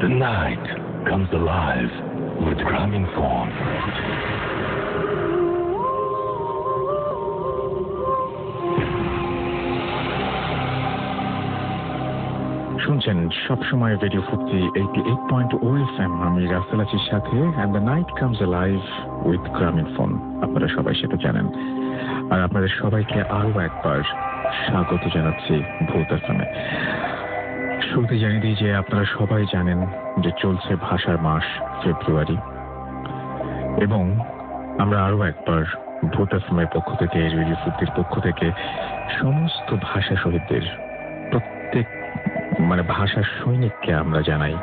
The night comes alive with Graminphone. শুনছেন সবসময় radio ফুর্তি 88.0 FM। আমি রাসেল আছির সাথে and the night comes alive with Grameenphone. আপনারা সবাই সেটা জানেন, আর আপনাদের সবাইকে আরও একবার স্বাগত জানাচ্ছি ভূত এফএমে। শুরুতে জানিয়ে দিই যে আপনারা সবাই জানেন যে চলছে ভাষার মাস ফেব্রুয়ারি, এবং আমরা আরও একবার ভূত এফএমের পক্ষ থেকে, রেডিও ফুর্তির পক্ষ থেকে সমস্ত ভাষা শহীদদের, প্রত্যেক ভাষার সৈনিককে আমরা জানাই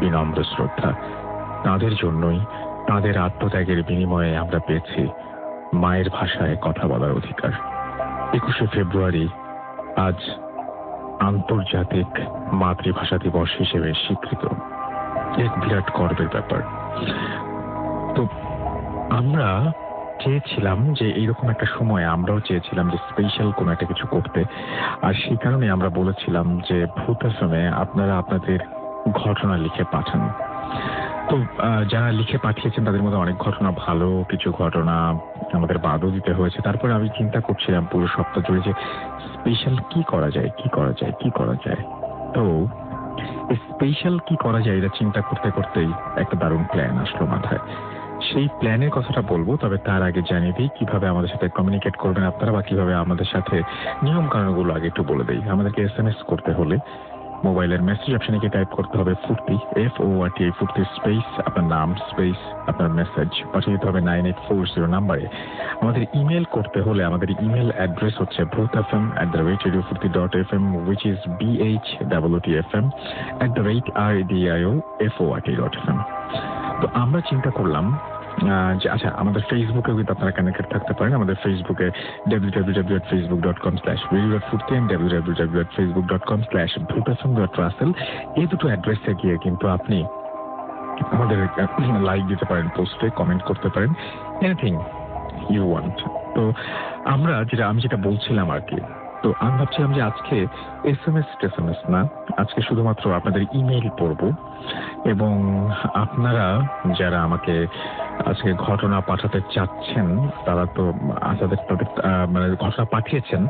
বিনম্র শ্রদ্ধা। তাদের জন্যই, তাদের আত্মত্যাগের বিনিময়ে আমরা পেয়েছি মায়ের ভাষায় কথা বলার অধিকার। 21শে ফেব্রুয়ারি আজ আন্তর্জাতিক মাতৃভাষা দিবস হিসেবে স্বীকৃত, এক বিরাট গর্বের ব্যাপার। তো আমরা চেয়েছিলাম যে এইরকম একটা সময় আমরাও চেয়েছিলাম যে স্পেশাল কোনো একটা কিছু করতে, আর সেই কারণে আমরা বলেছিলাম যে ভূত এফএমে আপনারা আপনাদের ঘটনা লিখে পাঠান। তো যারা লিখে পাঠিয়েছেন তাদের মধ্যে অনেক ঘটনা, ভালো কিছু ঘটনা আমাদের বাদও দিতে হয়েছে। তারপরে আমি চিন্তা করছিলাম পুরো সপ্তাহ জুড়ে যে স্পেশাল কি করা যায়। তো স্পেশাল কি করা যায় এটা চিন্তা করতে করতেই একটা দারুণ প্ল্যান আসলো মাথায়। সেই প্ল্যানের কথাটা বলবো, তবে তার আগে জানিয়ে দিই কিভাবে আমাদের সাথে কমিউনিকেট করবেন আপনারা, বা কিভাবে আমাদের সাথে নিয়ম কানুনগুলো আগে একটু বলে দিই। আমাদেরকে SMS করতে হলে মোবাইলের মেসেজ অপশনে গিয়ে টাইপ করতে হবে ফুর্তি, FORT, ফুর্তি স্পেস আপনার নাম স্পেস আপনার মেসেজ পাঠিয়ে দিতে হবে 9840 নাম্বারে। আমাদের ইমেল করতে হলে আমাদের ইমেল অ্যাড্রেস হচ্ছে bhotfm@radiofurti.fm, which is BHOTFM@radiofurt.fm। তো আমরা চিন্তা করলাম যে আচ্ছা, আমাদের ফেসবুকে কিন্তু আপনারা কানেক্টেড থাকতে পারেন। আমাদের ফেসবুকে www.facebook.com/radio.furti and www.facebook.com/bhutfm.russell এই দুটো অ্যাড্রেসে গিয়ে কিন্তু আপনি আমাদের লাইক দিতে পারেন, পোস্টে কমেন্ট করতে পারেন, এনিথিং ইউ ওয়ান্ট। তো আমি যেটা বলছিলাম আর কি, তো আমি ভাবছিলাম যে আজকে SMS না, আজকে শুধুমাত্র আপনাদের ইমেইল পড়ব, এবং আপনারা যারা আমাকে আজকে ঘটনা পাঠাতে চাচ্ছেন তারা তো তাদের ঘটনা পাঠিয়েছেন,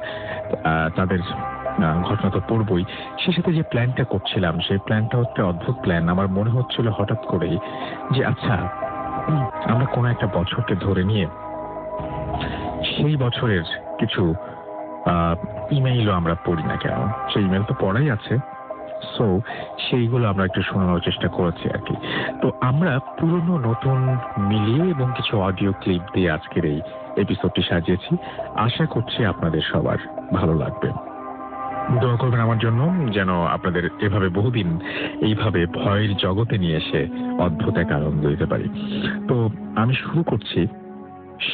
তাদের ঘটনা তো পড়বই। সে সাথে যে প্ল্যানটা করছিলাম সেই প্ল্যানটা হচ্ছে অদ্ভুত প্ল্যান। আমার মনে হচ্ছিল হঠাৎ করেই যে আচ্ছা, আমরা কোনো একটা বছরকে ধরে নিয়ে সেই বছরের কিছু ইমেইলও আমরা পড়ি না কেন, সেই ইমেইল তো পড়াই আছে, সো সেইগুলো আমরা একটু শোনানোর চেষ্টা করেছি আর কি। তো আমরা পুরনো নতুন মিলিয়ে এবং কিছু অডিও ক্লিপ দিয়ে আজকের এই এপিসোডটি সাজিয়েছি। আশা করছি আপনাদের সবার ভালো লাগবে। দোয়া করবেন আমার জন্য, যেন আপনাদের এভাবে বহুদিন এইভাবে ভয়ের জগতে নিয়ে এসে অদ্ভুত এক আনন্দ দিতে পারি। তো আমি শুরু করছি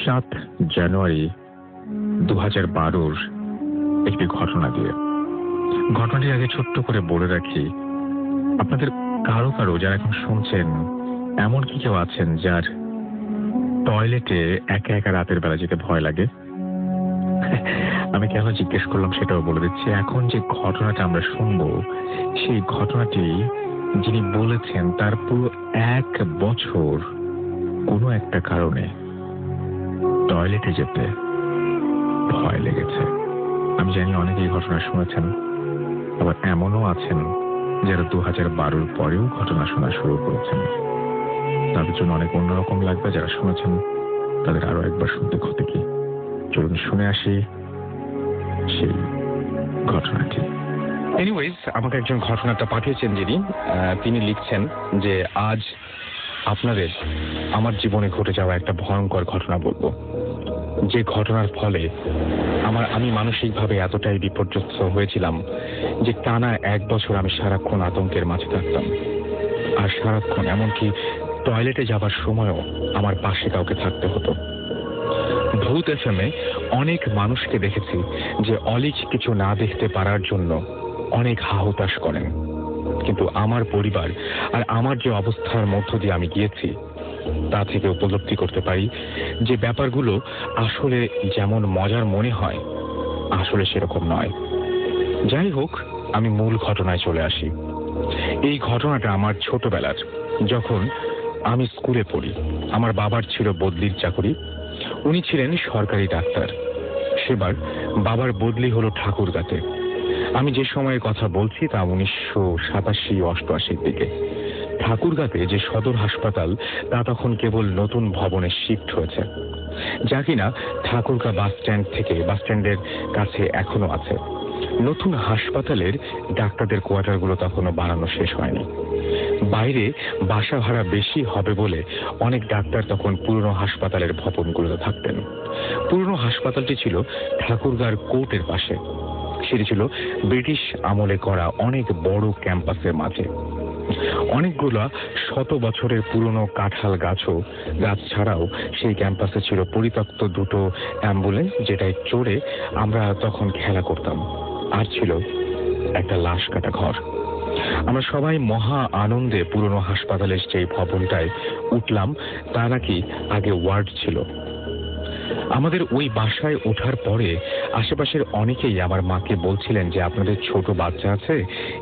7 জানুয়ারি 2012 একটি ঘটনা দিয়ে। ঘটনাটির আগে ছোট্ট করে বলে রাখি, আপনাদের কারো যারা এখন শুনছেন, এমন কি কেউ আছেন যার টয়লেটে একা একা রাতের বেলা যেতে ভয় লাগে? আমি কেন জিজ্ঞেস করলাম সেটাও বলে দিচ্ছি। এখন যে ঘটনাটা আমরা শুনবো, সেই ঘটনাটি যিনি বলেছেন তার পুরো 1 বছর কোনো একটা কারণে টয়লেটে যেতে ভয় লেগেছে। আমি জানি অনেকেই ঘটনা শুনেছেন, আবার এমনও আছেন যারা 2012 পরেও ঘটনা শোনা শুরু করেছেন। তাদের জন্য অনেক অন্যরকম লাগবে। যারা শুনেছেন তাদের আরো একবার শুনতে ক্ষতি কি। চলুন শুনে আসি সেই ঘটনাটি। এনিওয়েজ, আমাকে একজন ঘটনাটা পাঠিয়েছেন যিনি, তিনি লিখছেন যে আজ আপনাদের আমার জীবনে ঘটে যাওয়া একটা ভয়ঙ্কর ঘটনা বলবো, যে ঘটনার ফলে আমি মানসিকভাবে এতটাই বিপর্যস্ত হয়েছিলাম যে টানা 1 বছর আমি সারাক্ষণ আতঙ্কের মাঝে থাকতাম। আর সারাক্ষণ, এমনকি টয়লেটে যাবার সময়ও আমার পাশে কাউকে থাকতে হতো। ভূত এফএমে অনেক মানুষকে দেখেছি যে অলিক কিছু না দেখতে পারার জন্য অনেক হাহুতাশ করেন, কিন্তু আমার পরিবার আর আমার যে অবস্থার মধ্য দিয়ে আমি গিয়েছি তা থেকে উপলব্ধি করতে পারি যে ব্যাপারগুলো আসলে যেমন মজার মনে হয় আসলে সেরকম নয়। যাই হোক, আমি মূল ঘটনায় চলে আসি। এই ঘটনাটা আমার ছোটবেলার, যখন আমি স্কুলে পড়ি। আমার বাবার ছিল বদলির চাকরি, উনি ছিলেন সরকারি ডাক্তার। সেবার বাবার বদলি হলো ঠাকুরগাঁতে। আমি যে সময়ের কথা বলছি তা 1987-88 দিকে। ঠাকুরগাঁতে যে সদর হাসপাতাল তা তখন কেবল নতুন ভবনে শিফট হয়েছে, যা কিনা ঠাকুরগাঁ বাস স্ট্যান্ডের কাছে এখনো আছে। নতুন হাসপাতালের ডাক্তারদের কোয়ার্টারগুলো তখনও বানানো শেষ হয়নি। বাইরে বাসা ভাড়া বেশি হবে বলে অনেক ডাক্তার তখন পুরনো হাসপাতালের ভবনগুলোতে থাকতেন। পুরনো হাসপাতালটি ছিল ঠাকুরগাঁর কোর্টের পাশে। সেটি ছিল ব্রিটিশ আমলে করা অনেক বড় ক্যাম্পাসের মাঝে। অনেকগুলো শত বছরের পুরনো কাঁঠাল গাছ ছাড়াও সেই ক্যাম্পাসে ছিল পরিত্যক্ত দুটো অ্যাম্বুলেন্স, যেটায় চড়ে আমরা তখন খেলা করতাম। আর ছিল একটা লাশ কাটা ঘর। আমরা সবাই মহা আনন্দে পুরনো হাসপাতালের সেই ভবনটায় উঠলাম। তা নাকি আগে ওয়ার্ড ছিল। আমাদের ওই বাসায় ওঠার পরে আশেপাশের অনেকেই আমার মাকে বলছিলেন যে আপনাদের ছোট বাচ্চা আছে,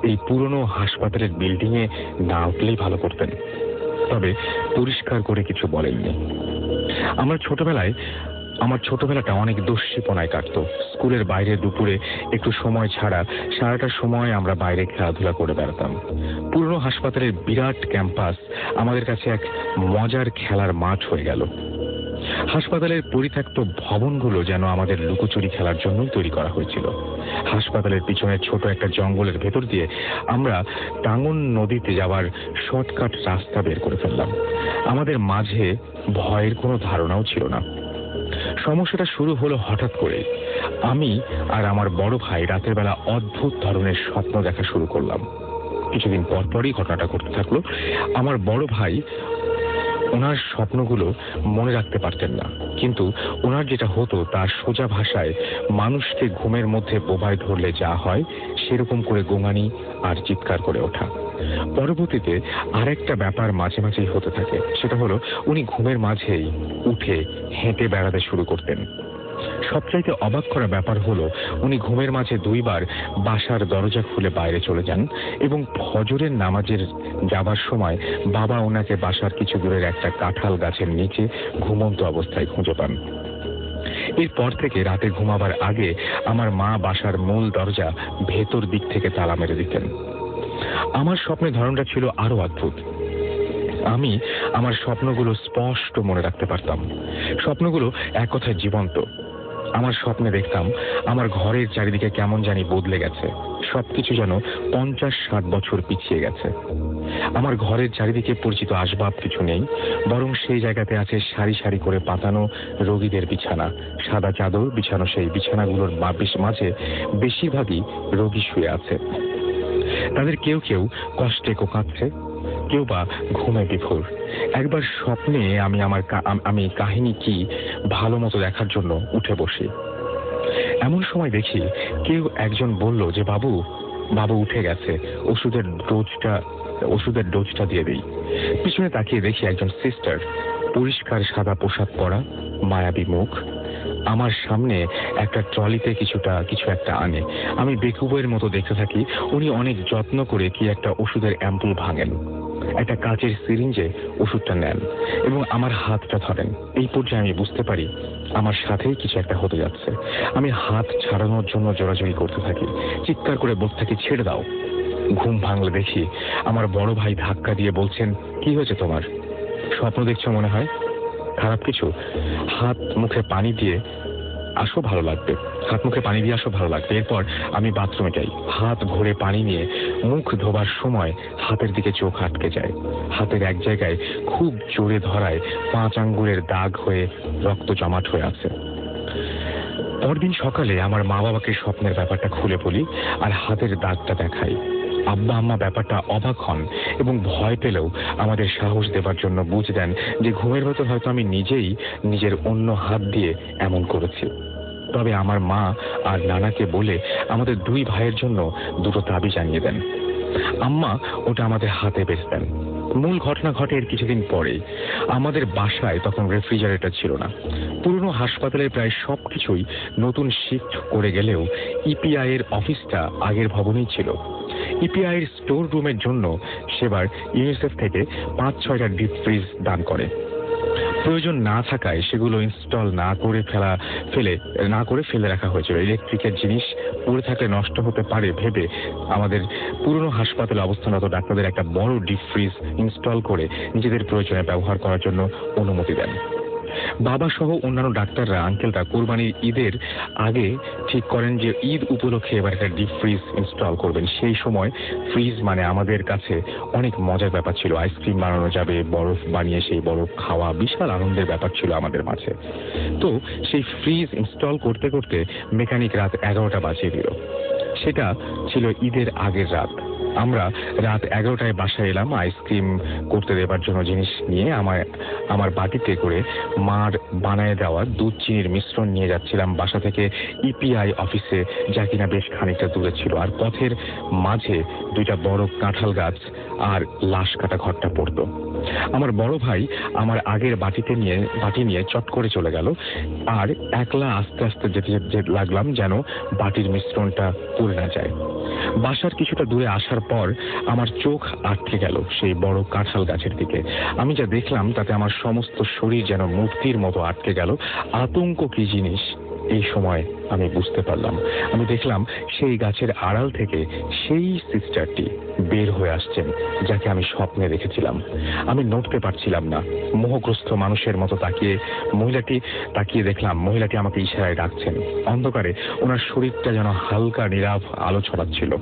এই পুরনো হাসপাতালের বিল্ডিং এ না উঠলেই ভালো করতেন। তবে পরিষ্কার করে কিছু বলেননি। আমার ছোটবেলাটা অনেক দুশ্চিপনায় কাটত। স্কুলের বাইরে দুপুরে একটু সময় ছাড়া সারাটা সময় আমরা বাইরে খেলাধুলা করে বেড়াতাম। পুরনো হাসপাতালের বিরাট ক্যাম্পাস আমাদের কাছে এক মজার খেলার মাঠ হয়ে গেল। হাসপাতালের পরিত্যক্ত ভবনগুলো যেন আমাদের লুকোচুরি খেলার জন্যই তৈরি করা হয়েছিল। হাসপাতালের পিছনে ছোট একটা জঙ্গলের ভেতর দিয়ে আমরা টাঙ্গন নদীতে যাওয়ার শর্টকাট রাস্তা বের করে ফেললাম। আমাদের মাঝে ভয়ের কোনো ধারণাও ছিল না। সমস্যাটা শুরু হলো হঠাৎ করে। আমি আর আমার বড় ভাই রাতের বেলা অদ্ভুত ধরনের স্বপ্ন দেখা শুরু করলাম। কিছুদিন পরপরই ঘটনাটা ঘটতে থাকলো। আমার বড় ভাই ওনার স্বপ্নগুলো মনে রাখতে পারতেন না, কিন্তু ওনার যেটা হতো তার সোজা ভাষায় মানুষকে ঘুমের মধ্যে বোবায় ধরলে যা হয় সেরকম করে গোঙানি আর চিৎকার করে ওঠা। পরবর্তীতে আরেকটা ব্যাপার মাঝে মাঝেই হতে থাকে, সেটা হলো উনি ঘুমের মাঝেই উঠে হেঁটে বেড়াতে শুরু করতেন। সবচাইতে অবাক করা ব্যাপার হলো উনি ঘুমের মাঝে 2 বার বাসার দরজা খুলে বাইরে চলে যান এবং ফজরের নামাজের যাবার সময় বাবা ওনাকে বাসার কিছু দূরের একটা কাঁঠাল গাছের নিচে ঘুমন্ত অবস্থায় খুঁজে পান। এরপর থেকে রাতে ঘুমাবার আগে আমার মা বাসার মূল দরজা ভেতর দিক থেকে তালা মেরে দিতেন। আমার স্বপ্নের ধরনটা ছিল আরো অদ্ভুত। আমি আমার স্বপ্নগুলো স্পষ্ট মনে রাখতে পারতাম। স্বপ্নগুলো এক কথায় জীবন্ত। আমার স্বপ্নে দেখতাম আমার ঘরের চারিদিকে কেমন জানি বদলে গেছে, সবকিছু যেন 50-60 বছর পিছিয়ে গেছে। আমার ঘরের চারিদিকে পরিচিত আসবাব কিছু নেই, বরং সেই জায়গাতে আছে সারি সারি করে পাতানো রোগীদের বিছানা, সাদা চাদর বিছানো। সেই বিছানাগুলোর মাঝে বেশিরভাগই রোগী শুয়ে আছে। তাদের কেউ কেউ কষ্টে কোঁকাচ্ছে, কেউ বা ঘুমে বিভোর। একবার স্বপ্নে আমি কাহিনী কি ভালো মতো দেখার জন্য উঠে বসি। এমন সময় দেখি কেউ একজন বলল যে বাবু উঠে গেছে, ওষুধের ডোজটা দিয়ে দেই। পিছনে তাকিয়ে দেখি একজন সিস্টার, পরিষ্কার সাদা পোশাক পরা, মায়াবী মুখ, আমার সামনে একটা ট্রলিতে কিছু একটা আনে। আমি বেকুবের মতো দেখতে থাকি। উনি অনেক যত্ন করে কি একটা ওষুধের অ্যাম্পুল ভাঙেন, একটা কাচের সিরিঞ্জে ওষুধটা নেন এবং আমার হাতটা ধরেন। এই পর্যায়ে আমি বুঝতে পারি আমার সাথেই কিছু একটা হতে যাচ্ছে। আমি হাত ছাড়ানোর জন্য জোরাজোরি করতে থাকি, চিৎকার করে বলতে থাকি, ছেড়ে দাও। ঘুম ভাঙলে দেখি আমার বড় ভাই ধাক্কা দিয়ে বলছেন, কি হয়েছে তোমার? স্বপ্ন দেখছো মনে হয়? খারাপ কিছু? হাত মুখে পানি দিয়ে আসো, ভালো লাগবে। এরপর আমি বাথরুমে যাই। হাত ভরে পানি নিয়ে মুখ ধোবার সময় হাতের দিকে চোখ আটকে যায়। হাতের এক জায়গায় খুব জোরে ধরায় 5 আঙ্গুলের দাগ হয়ে রক্ত জমাট হয়ে আছে। পরদিন সকালে আমার মা বাবাকে স্বপ্নের ব্যাপারটা খুলে বলি আর হাতের দাগটা দেখাই। আব্বা আম্মা ব্যাপারটা অবাক হন এবং ভয় পেলেও আমাদের সাহস দেবার জন্য বুঝ দেন যে ঘুমের ভেতর হয়তো আমি নিজেই নিজের অন্য হাত দিয়ে এমন করেছি। তবে আমার মা আর নানাকে বলে আমাদের 2 ভাইয়ের জন্য 2টো তাবিজ জানিয়ে দেন। আম্মা ওটা আমাদের হাতে বেঁধে দেন। মূল ঘটনা ঘটে এর কিছুদিন পরেই। আমাদের বাসায় তখন রেফ্রিজারেটর ছিল না। পুরনো হাসপাতালের প্রায় সবকিছুই নতুন শিফট করে গেলেও ইপিআই এর অফিসটা আগের ভবনেই ছিল। ইপিআইয়ের স্টোর রুমের জন্য সেবার ইউনিসেফ থেকে 5-6টা ডিপ ফ্রিজ দান করে। প্রয়োজন না থাকায় সেগুলো ইনস্টল না করে ফেলে রাখা হয়েছিল। ইলেকট্রিকের জিনিস পড়ে থাকলে নষ্ট হতে পারে ভেবে আমাদের পুরনো হাসপাতালে অবস্থানরত ডাক্তারদের একটা বড় ডিপ ফ্রিজ ইনস্টল করে নিজেদের প্রয়োজনে ব্যবহার করার জন্য অনুমতি দেন। বাবা সহ অন্যান্য ডাক্তাররা, আঙ্কেলরা কোরবানির ঈদের আগে ঠিক করেন যে ঈদ উপলক্ষে এবার একটা ডিপ ফ্রিজ ইনস্টল করবেন। সেই সময় ফ্রিজ মানে আমাদের কাছে অনেক মজার ব্যাপার ছিল। আইসক্রিম বানানো যাবে, বরফ বানিয়ে সেই বরফ খাওয়া বিশাল আনন্দের ব্যাপার ছিল আমাদের মাঝে। তো সেই ফ্রিজ ইনস্টল করতে করতে মেকানিক রাত 11টা বাজিয়ে দিল। সেটা ছিল ঈদের আগের রাত। আমরা রাত 11টায় বাসায় এলাম আইসক্রিম করতে দেবার জন্য জিনিস নিয়ে। আমার বাটিতে করে মার বানায় দেওয়া দুধ চিনির মিশ্রণ নিয়ে যাচ্ছিলাম বাসা থেকে ইপিআই অফিসে, যা কিনা বেশ খানিকটা দূরে ছিল। আর পথের মাঝে 2টা বড় কাঁঠাল গাছ আর লাশ কাটা ঘরটা পড়তো। আমার বড় ভাই আমার আগের বাটি নিয়ে চট করে চলে গেল, আর একলা আস্তে আস্তে যেতে লাগলাম যেন বাটির মিশ্রণটা পুড়ে না যায়। বাসার কিছুটা দূরে আসার পর আমার চোখ আটকে গেল সেই বড় কাঁঠাল গাছের দিকে। আমি যা দেখলাম তাতে আমার সমস্ত শরীর যেন মূর্তির মতো আটকে গেল। আতঙ্ক কি জিনিস এই সময় আমি বুঝতে পারলাম। আমি দেখলাম সেই গাছের আড়াল থেকে সেই সিস্টারটি বের হয়ে আসছেন, যাকে আমি স্বপ্নে দেখেছিলাম। আমি নড়তে পারছিলাম না। মোহগ্রস্ত মানুষের মতো তাকিয়ে দেখলাম মহিলাটি আমাকে ইশারায় ডাকছেন। অন্ধকারে ওনার শরীরটা যেন হালকা নীরব আলো ছড়াচ্ছিল।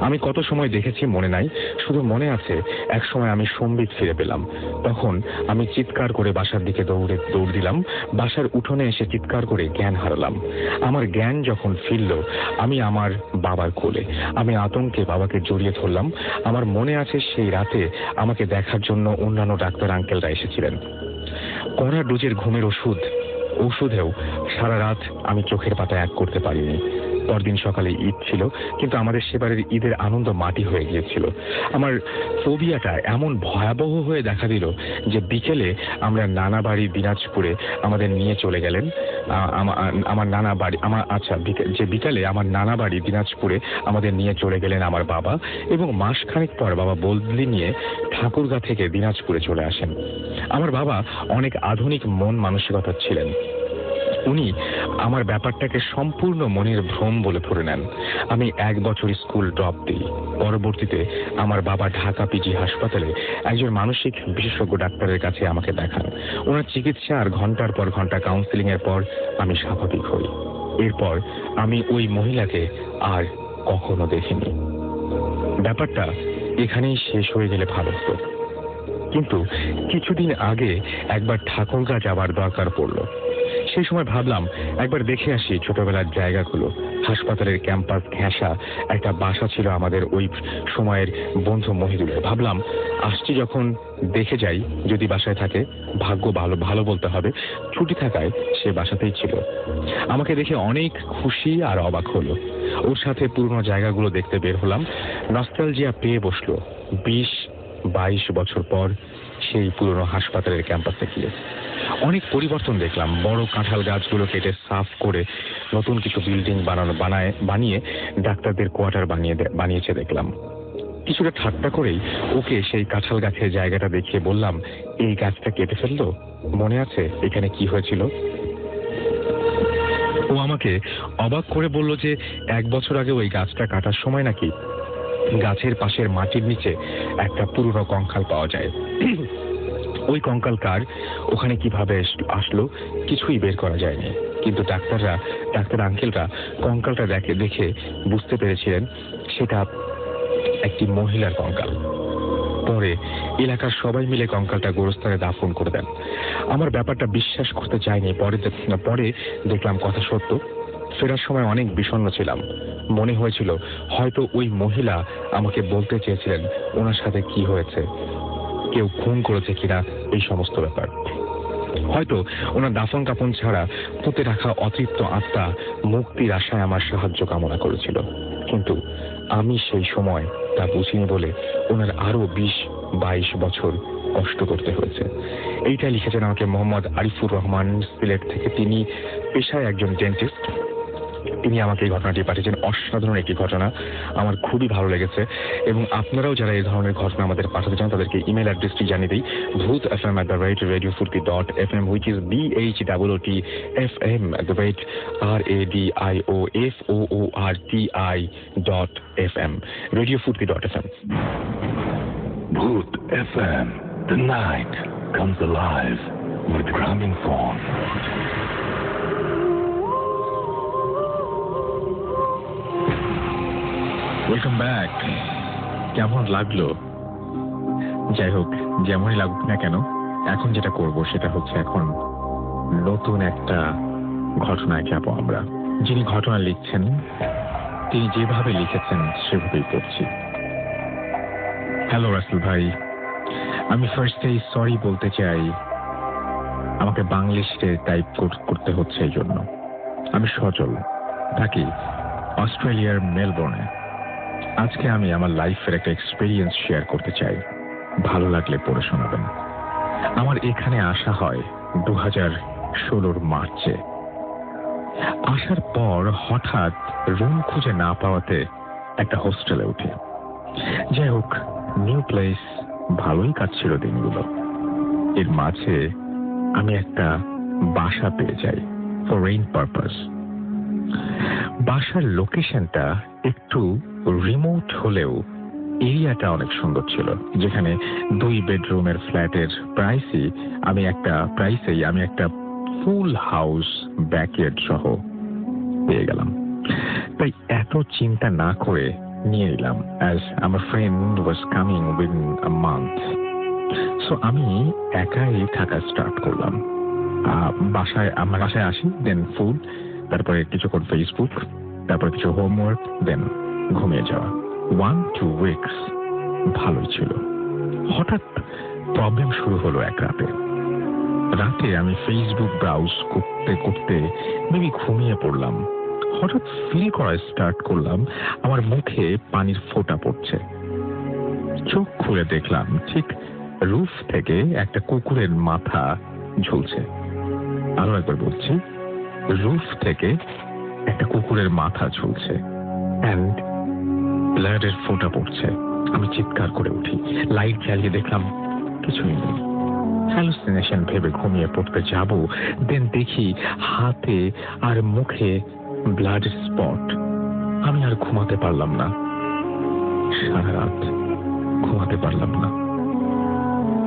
আমি কত সময় দেখেছি মনে নাই, শুধু মনে আছে এক সময় আমি সম্বিত ফিরে পেলাম। তখন আমি চিৎকার করে বাসার দিকে দৌড় দিলাম। বাসার উঠোনে এসে চিৎকার করে জ্ঞান হারালাম। আমার জ্ঞান যখন ফিরল, আমি আমার বাবার কোলে। আমি আতঙ্কে বাবাকে জড়িয়ে ধরলাম। আমার মনে আছে সেই রাতে আমাকে দেখার জন্য অন্যান্য ডাক্তার আঙ্কেলরা এসেছিলেন। কড়া ডোজের ঘুমের ওষুধেও সারা রাত আমি চোখের পাতা এক করতে পারিনি। পরদিন সকালে ঈদ ছিল, কিন্তু আমাদের সেবারের ঈদের আনন্দ মাটি হয়ে গিয়েছিল। আমার ফোবিয়াটা এমন ভয়াবহ হয়ে দেখা দিল যে বিকেলে আমরা নানা বাড়ি দিনাজপুরে আমাদের নিয়ে চলে গেলেন। বিকালে আমার নানা বাড়ি দিনাজপুরে আমাদের নিয়ে চলে গেলেন আমার বাবা, এবং মাসখানেক পর বাবা বদলি নিয়ে ঠাকুরগাঁ থেকে দিনাজপুরে চলে আসেন। আমার বাবা অনেক আধুনিক মন মানসিকতা ছিলেন। উনি আমার ব্যাপারটাকে সম্পূর্ণ মনের ভ্রম বলে ধরে নেন। আমি 1 বছর স্কুল ড্রপ দিই। পরবর্তীতে আমার বাবা ঢাকা পিজি হাসপাতালে একজন মানসিক বিশেষজ্ঞ ডাক্তারের কাছে আমাকে দেখান। ওনার চিকিৎসা আর ঘন্টার পর ঘন্টা কাউন্সিলিং এর পর আমি স্বাভাবিক হই। এরপর আমি ওই মহিলাকে আর কখনো দেখিনি। ব্যাপারটা এখানেই শেষ হয়ে গেলে ভালো হতো, কিন্তু কিছুদিন আগে একবার ঠাকুরগাঁ যাবার দরকার পড়ল। সেই সময় ভাবলাম একবার দেখে আসি ছোটবেলার জায়গাগুলো। হাসপাতালের ক্যাম্পাস ঘেঁষা একটা বাসা ছিল আমাদের ওই সময়ের বন্ধু মহিদুলের। ভাবলাম আসছি যখন দেখে যাই, যদি বাসায় থাকে ভাগ্য ভালো বলতে হবে। ছুটি থাকায় সে বাসাতেই ছিল। আমাকে দেখে অনেক খুশি আর অবাক হলো। ওর সাথে পুরনো জায়গাগুলো দেখতে বের হলাম। নস্টালজিয়া পেয়ে বসলো 20-22 বছর পর সেই পুরনো হাসপাতালের ক্যাম্পাসে গিয়ে। অনেক পরিবর্তন দেখলাম। বড় কাঁঠাল গাছগুলো কেটে সাফ করে নতুন কিছু বিল্ডিং বানিয়ে ডাক্তারদের কোয়ার্টার বানিয়েছে দেখলাম। কিছুটা ঠাট্টা করেই ওকে সেই কাঁঠাল গাছের জায়গাটা দেখিয়ে বললাম, এই গাছটা কেটে ফেললো, মনে আছে এখানে কি হয়েছিল? ও আমাকে অবাক করে বলল যে 1 বছর আগে ওই গাছটা কাটার সময় নাকি গাছের পাশের মাটির নিচে একটা পুরনো কঙ্কাল পাওয়া যায়। ওই কঙ্কাল কার, ওখানে কিভাবে আসলো কিছুই বের করা যায়নি, কিন্তু ডাক্তার আঙ্কেলরা কঙ্কালটা দেখে বুঝতে পেরেছিলেন সেটা একটি মহিলার কঙ্কাল। পরে এলাকার সবাই মিলে কঙ্কালটা গোরস্থানে দাফন করে দেন। আমার ব্যাপারটা বিশ্বাস করতে চাইনি। পরে দেখলাম কথা সত্য। ফেরার সময় অনেক বিষণ্ণ ছিলাম। মনে হয়েছিল হয়তো ওই মহিলা আমাকে বলতে চেয়েছিলেন ওনার সাথে কি হয়েছে, কেউ খুন করেছে কিনা, এই সমস্ত ব্যাপার। হয়তো ওনার দাফন কাফন ছাড়া পুঁতে রাখা অতৃপ্ত আত্মা মুক্তির আশায় আমার সাহায্য কামনা করেছিল, কিন্তু আমি সেই সময় তা বুঝিনি বলে ওনার আরো 20-22 বছর কষ্ট করতে হয়েছে। এইটা লিখেছেন আমাকে মোহাম্মদ আরিফুর রহমান, সিলেট থেকে। তিনি পেশায় একজন ডেন্টিস্ট। তিনি আমাকে এই ঘটনাটি পাঠিয়েছেন। অসাধারণ একটি ঘটনা, আমার খুবই ভালো লেগেছে। এবং আপনারাও যারা এই ধরনের ঘটনা আমাদের পাঠাতে চান তাদেরকে ইমেল অ্যাড্রেসটি জানিয়ে দিই, bhootfm@radiofurti.fm, which is BHOOTFM@radioforti.fm, radiofurti.fm. Bhoot FM. The night comes alive with gramophone. Welcome back. কেমন লাগলো? যাই হোক, যেমনই লাগুক না কেন, এখন যেটা করব সেটা হচ্ছে এখন নতুন একটা ঘটনায় যাব আমরা। যিনি ঘটনা লিখছেন তিনি যেভাবে লিখেছেন সেভাবেই পড়ছি। হ্যালো রাসেল ভাই, আমি ফার্স্টেই সরি বলতে চাই, আমাকে বাংলিশে টাইপ করতে হচ্ছে এই জন্য। আমি সজল, থাকি অস্ট্রেলিয়ার মেলবোর্নে। আজকে আমি আমার লাইফের একটা এক্সপেরিয়েন্স শেয়ার করতে চাই, ভালো লাগলে পড়ে শোনাবেন। আমার এখানে আসা হয় 2016 মার্চে। আসার পর হঠাৎ রুম খুঁজে না পাওয়াতে একটা হোস্টেলে উঠি। যাই হোক, নিউ প্লেস, ভালোই কাটছিল দিনগুলো। এর মাঝে আমি একটা বাসা পেয়ে যাই ফর রেন্ট পারপাস। বাসার লোকেশনটা একটু রিমোট হলেও এরিয়াটা অনেক সুন্দর ছিল, যেখানে 2 বেডরুমের ফ্ল্যাটের প্রাইসেই আমি একটা ফুল হাউস ব্যাকইয়ার্ড সহ পেয়ে গেলাম। তাই এত চিন্তা না করে নিয়ে এলাম, অ্যাজ আমার friend was coming within a month. So আমি একাই থাকা স্টার্ট করলাম। আমার বাসায় আসি, দেন ফুড, তারপরে কিছুক্ষণ ফেসবুক, তারপর কিছু হোমওয়ার্ক, দেন ঘুমিয়ে যাওয়া। 1-2 উইকস ভালোই ছিল। হঠাৎ প্রবলেম শুরু হলো এক রাতে আমি ফেসবুক ব্রাউজ করতে করতে মেবি ঘুমিয়ে পড়লাম। হঠাৎ ফিল করা স্টার্ট করলাম আমার মুখে পানির ফোঁটা পড়ছে। চোখ খুলে দেখলাম ঠিক রুফ থেকে একটা কুকুরের মাথা ঝুলছে। আরো একবার বলছি, রুফ থেকে একটা কুকুরের মাথা ঝুলছে অ্যান্ড ব্লাডের ফোঁটা পড়ছে। আমি চিৎকার করে উঠি, লাইট জ্বালিয়ে দেখলাম কিছুই নেই। হ্যালুসিনেশন ভেবে ঘুমিয়ে পড়তে যাব, দেন দেখি হাতে আর মুখে ব্লাডের স্পট। আমি আর ঘুমাতে পারলাম না, সারা রাত ঘুমাতে পারলাম না।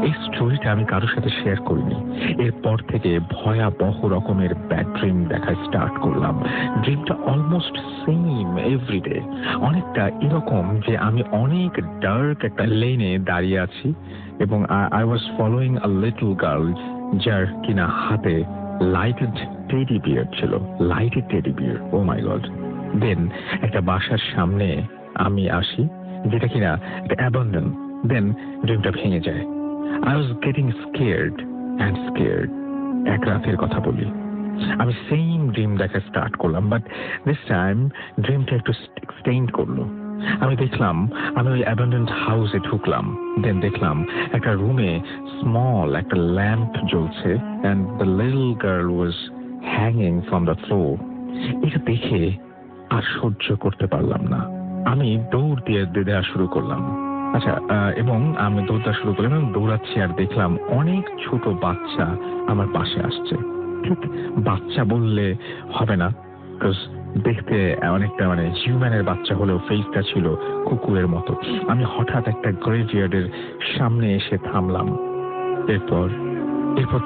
এই স্টোরিটা আমি কারোর সাথে শেয়ার করিনি। এরপর থেকে ভয়াবহ রকমের ব্যাড ড্রিম দেখা স্টার্ট করলাম। ড্রিমটা অলমোস্ট সেম এভরিডে, অনেকটা এরকম যে আমি অনেক ডার্ক একটা লেনে দাঁড়িয়ে আছি এবং I was following a little girl, যার কিনা হাতে লাইটেড টেডি বিয়ার ছিল, লাইটেড টেডি বিয়ার। ও মাই গড। দেন একটা বাসার সামনে আমি আসি, যেটা কিনা একটা অ্যাবান্ডন। দেন ড্রিমটা ভেঙে যায়। I was getting scared and scared. এক রাতের কথা বলি, আমি সেম ড্রিম দেখা স্টার্ট করলাম, বাট দিস টাইম ড্রিমটা একটু এক্সটেন্ড করলো। আমি দেখলাম আমি ওই অ্যাবান্ডেন্ড হাউসে ঢুকলাম। দেন দেখলাম একটা রুমে স্মল একটা ল্যাম্প জ্বলছে and the little girl was hanging from the floor. এটা দেখে আর সহ্য করতে পারলাম না। আমি দৌড় দিয়ে দেওয়া শুরু করলাম। এবং আমি দৌড়া শুরু করলাম এবং দৌড়াচ্ছি আর দেখলাম অনেক ছোট বাচ্চা আমার পাশে আসছে। ঠিক বাচ্চা বললে হবে না, বিকজ দেখতে অনেকটা হিউম্যানের বাচ্চা হলেও ফেসটা ছিল কুকুরের মতো। আমি হঠাৎ একটা গ্রেভইয়ার্ডের সামনে এসে থামলাম। এরপর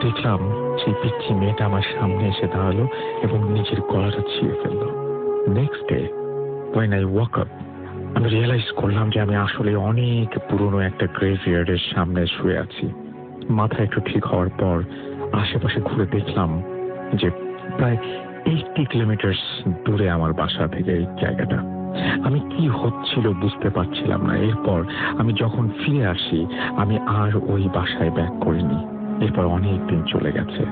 দেখলাম সেই পিচ্ছি মেয়েটা আমার সামনে এসে দাঁড়ালো এবং নিজের গলাটা ছিঁড়ে ফেললো। Next day when I woke up, আমি রিয়েলাইজ করলাম যে আমি আসলে অনেক পুরনো একটা গ্রেভইয়ার্ডের সামনে শুয়ে আছি। মাথা একটু ঠিক হওয়ার পর আশেপাশে ঘুরে দেখলাম যে প্রায় 80 কিলোমিটার দূরে আমার বাসা থেকে এই জায়গাটা। আমি কি হচ্ছিল বুঝতে পারছিলাম না। এরপর আমি যখন ফিরে আসি, আমি আর ওই বাসায় ব্যাক করিনি। এরপর অনেক দিন চলে গেছে,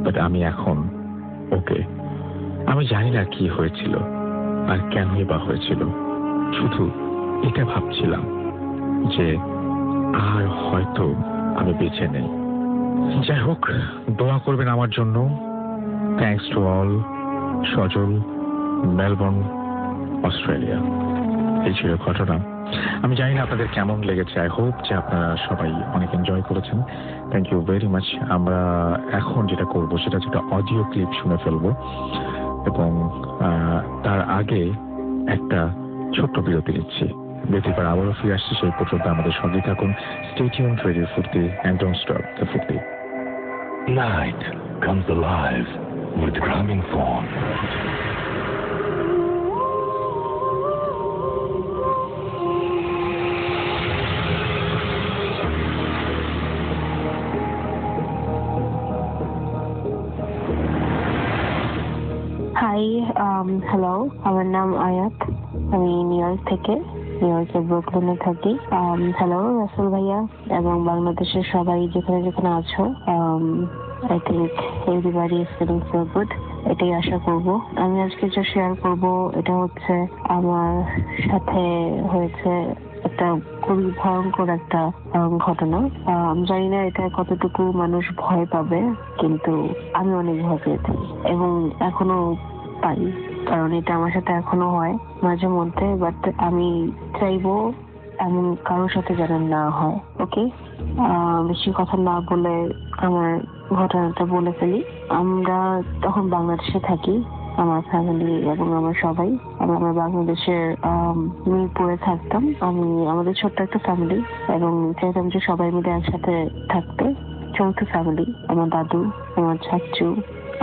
বাট আমি এখন ওকে। আমি জানি না কি হয়েছিল আর কেনই বা হয়েছিল, শুধু এটা ভাবছিলাম যে আর হয়তো আমি বেঁচে নেই। যাই হোক, দোয়া করবেন আমার জন্য। Thanks to all. Sajal, Melbourne, Australia. এই ছিল ঘটনা। আমি জানি না আপনাদের কেমন লেগেছে। আই হোপ যে আপনারা সবাই অনেক এনজয় করেছেন। Thank you very much. আমরা এখন যেটা করব সেটা হচ্ছে একটা অডিও ক্লিপ শুনে ফেলবো, এবং তার আগে একটা ছোট্ট বিরতি নিচ্ছি। বিরতির পর আবারও ফিরে আসছি। সেই পর্যন্ত আমাদের সঙ্গে থাকুন। Stay tuned radio Foorti and don't stop the Foorti. Night comes alive with Grameenphone. Hi, hello, আমার নাম আয়াত। আমি নিউ ইয়র্ক থেকে, নিউ ইয়র্কের ব্রুকলিনে থাকি। হ্যালো রাসেল ভাইয়া এবং বাংলাদেশের সবাই যেখানে যেখানে আছো। I think everybody is feeling so good, এটাই আশা করব। আমি আজকে যা শেয়ার করব এটা হচ্ছে আমার সাথে হয়েছে একটা খুবই ভয়ঙ্কর একটা ঘটনা। আমি জানি না এটা কতটুকু মানুষ ভয় পাবে, কিন্তু আমি অনেক ভয় পেয়েছি এবং এখনো পাই, কারণ এটা আমার সাথে এখনো হয় মাঝে মধ্যে। বাট আমি চাইবো এমন কারোর সাথে যেন না হয়। ওকে, বেশি কথা না বলে আমার ঘটনাটা বলে ফেলি। আমরা তখন বাংলাদেশে থাকি, আমার ফ্যামিলি এবং আমার সবাই। আমরা বাংলাদেশের মিরপুরে থাকতাম। আমাদের ছোট্ট একটা ফ্যামিলি এবং চাইতাম যে সবাই মিলে একসাথে থাকতে। চৌথ ফ্যামিলি, আমার দাদু, আমার চাচু,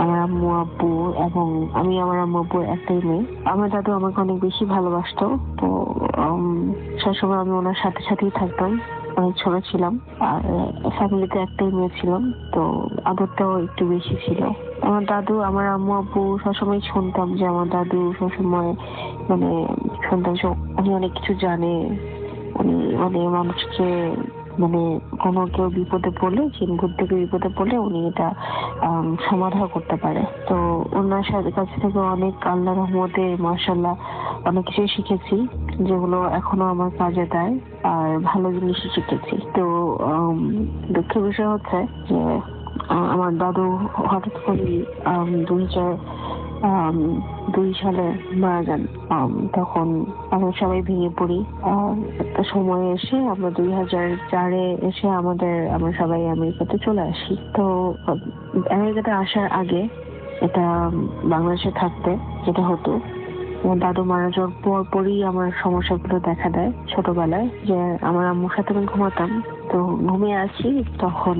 আমার আম্মু আব্বু এবং আমি আমার আম্মু আব্বুর একটাই মেয়ে। আমার দাদু আমাকে অনেক বেশি ভালোবাসতো, তো সবসময় আমি ওনার সাথে সাথেই থাকতাম। অনেক ছোট ছিলাম আর ফ্যামিলিতে একটাই মেয়ে ছিলাম, তো আদরটাও একটু বেশি ছিল। আমার দাদু, আমার আম্মু আব্বু সবসময় শুনতাম যে আমার দাদু সবসময় শুনতাম যে উনি অনেক কিছু জানে। উনি মানুষকে কোনো কেউ বিপদে পড়লে, চিনভূত থেকে বিপদে পড়লে উনি এটা সমাধান করতে পারে। তো ওনার কাছ থেকে অনেক আল্লাহর রহমতে মাশাআল্লাহ অনেক কিছু শিখেছি, যেগুলো এখনো আমার কাজে দেয় আর ভালো জিনিসই শিখেছি। তো দুঃখের বিষয় হচ্ছে যে আমার দাদু হঠাৎ করে 2002 সালে মারা যান। তখন আমরা সবাই ভেঙে পড়ি। একটা সময় এসে আমরা 2004-এ এসে আমরা সবাই আমেরিকাতে চলে আসি। তো আমেরিকাতে আসার আগে এটা বাংলাদেশে থাকতে যেটা হতো, আমার দাদু মারা যাওয়ার পরই আমার সমস্যাগুলো দেখা দেয় ছোটবেলায়। যে আমার আম্মুর সাথে আমি ঘুমাতাম, তো ঘুমিয়ে আছি, তখন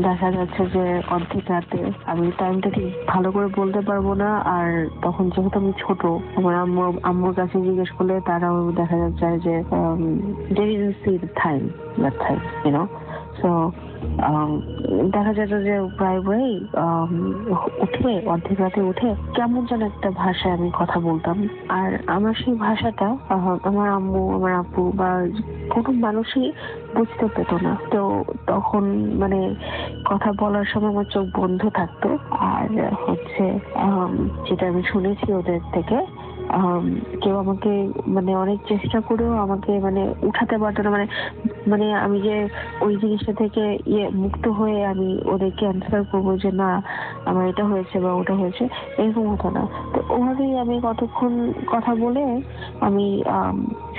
দেখা যাচ্ছে যে অর্ধেক রাতে, আমি টাইমটা ঠিক ভালো করে বলতে পারবো না। আর তখন যেহেতু আমি ছোট, আমার আম্মুর কাছে জিজ্ঞেস করলে তারাও দেখা যাচ্ছে যে they didn't see the time that time, you know. So দেখা যেত যে প্রায় উঠে অর্ধেক রাতে উঠে কেমন যেন একটা ভাষায় আমি কথা বলতাম। আর আমার সেই ভাষাটা আমার আম্মু, আমার আপু বা কোনো মানুষই বুঝতে পেত না। তো তখন কথা বলার সময় আমার চোখ বন্ধ থাকতো। আর হচ্ছে যেটা আমি শুনেছি ওদের থেকে, কেউ আমাকে অনেক চেষ্টা করেও আমাকে উঠাতে পারতো না। আমি যে ওই জিনিসটা থেকে মুক্ত হয়ে আমি ওদেরকে অ্যান্সার করবো যে না আমার এটা হয়েছে বা ওটা হয়েছে, এরকম হতো না। তো ওভাবেই আমি কতক্ষণ কথা বলে আমি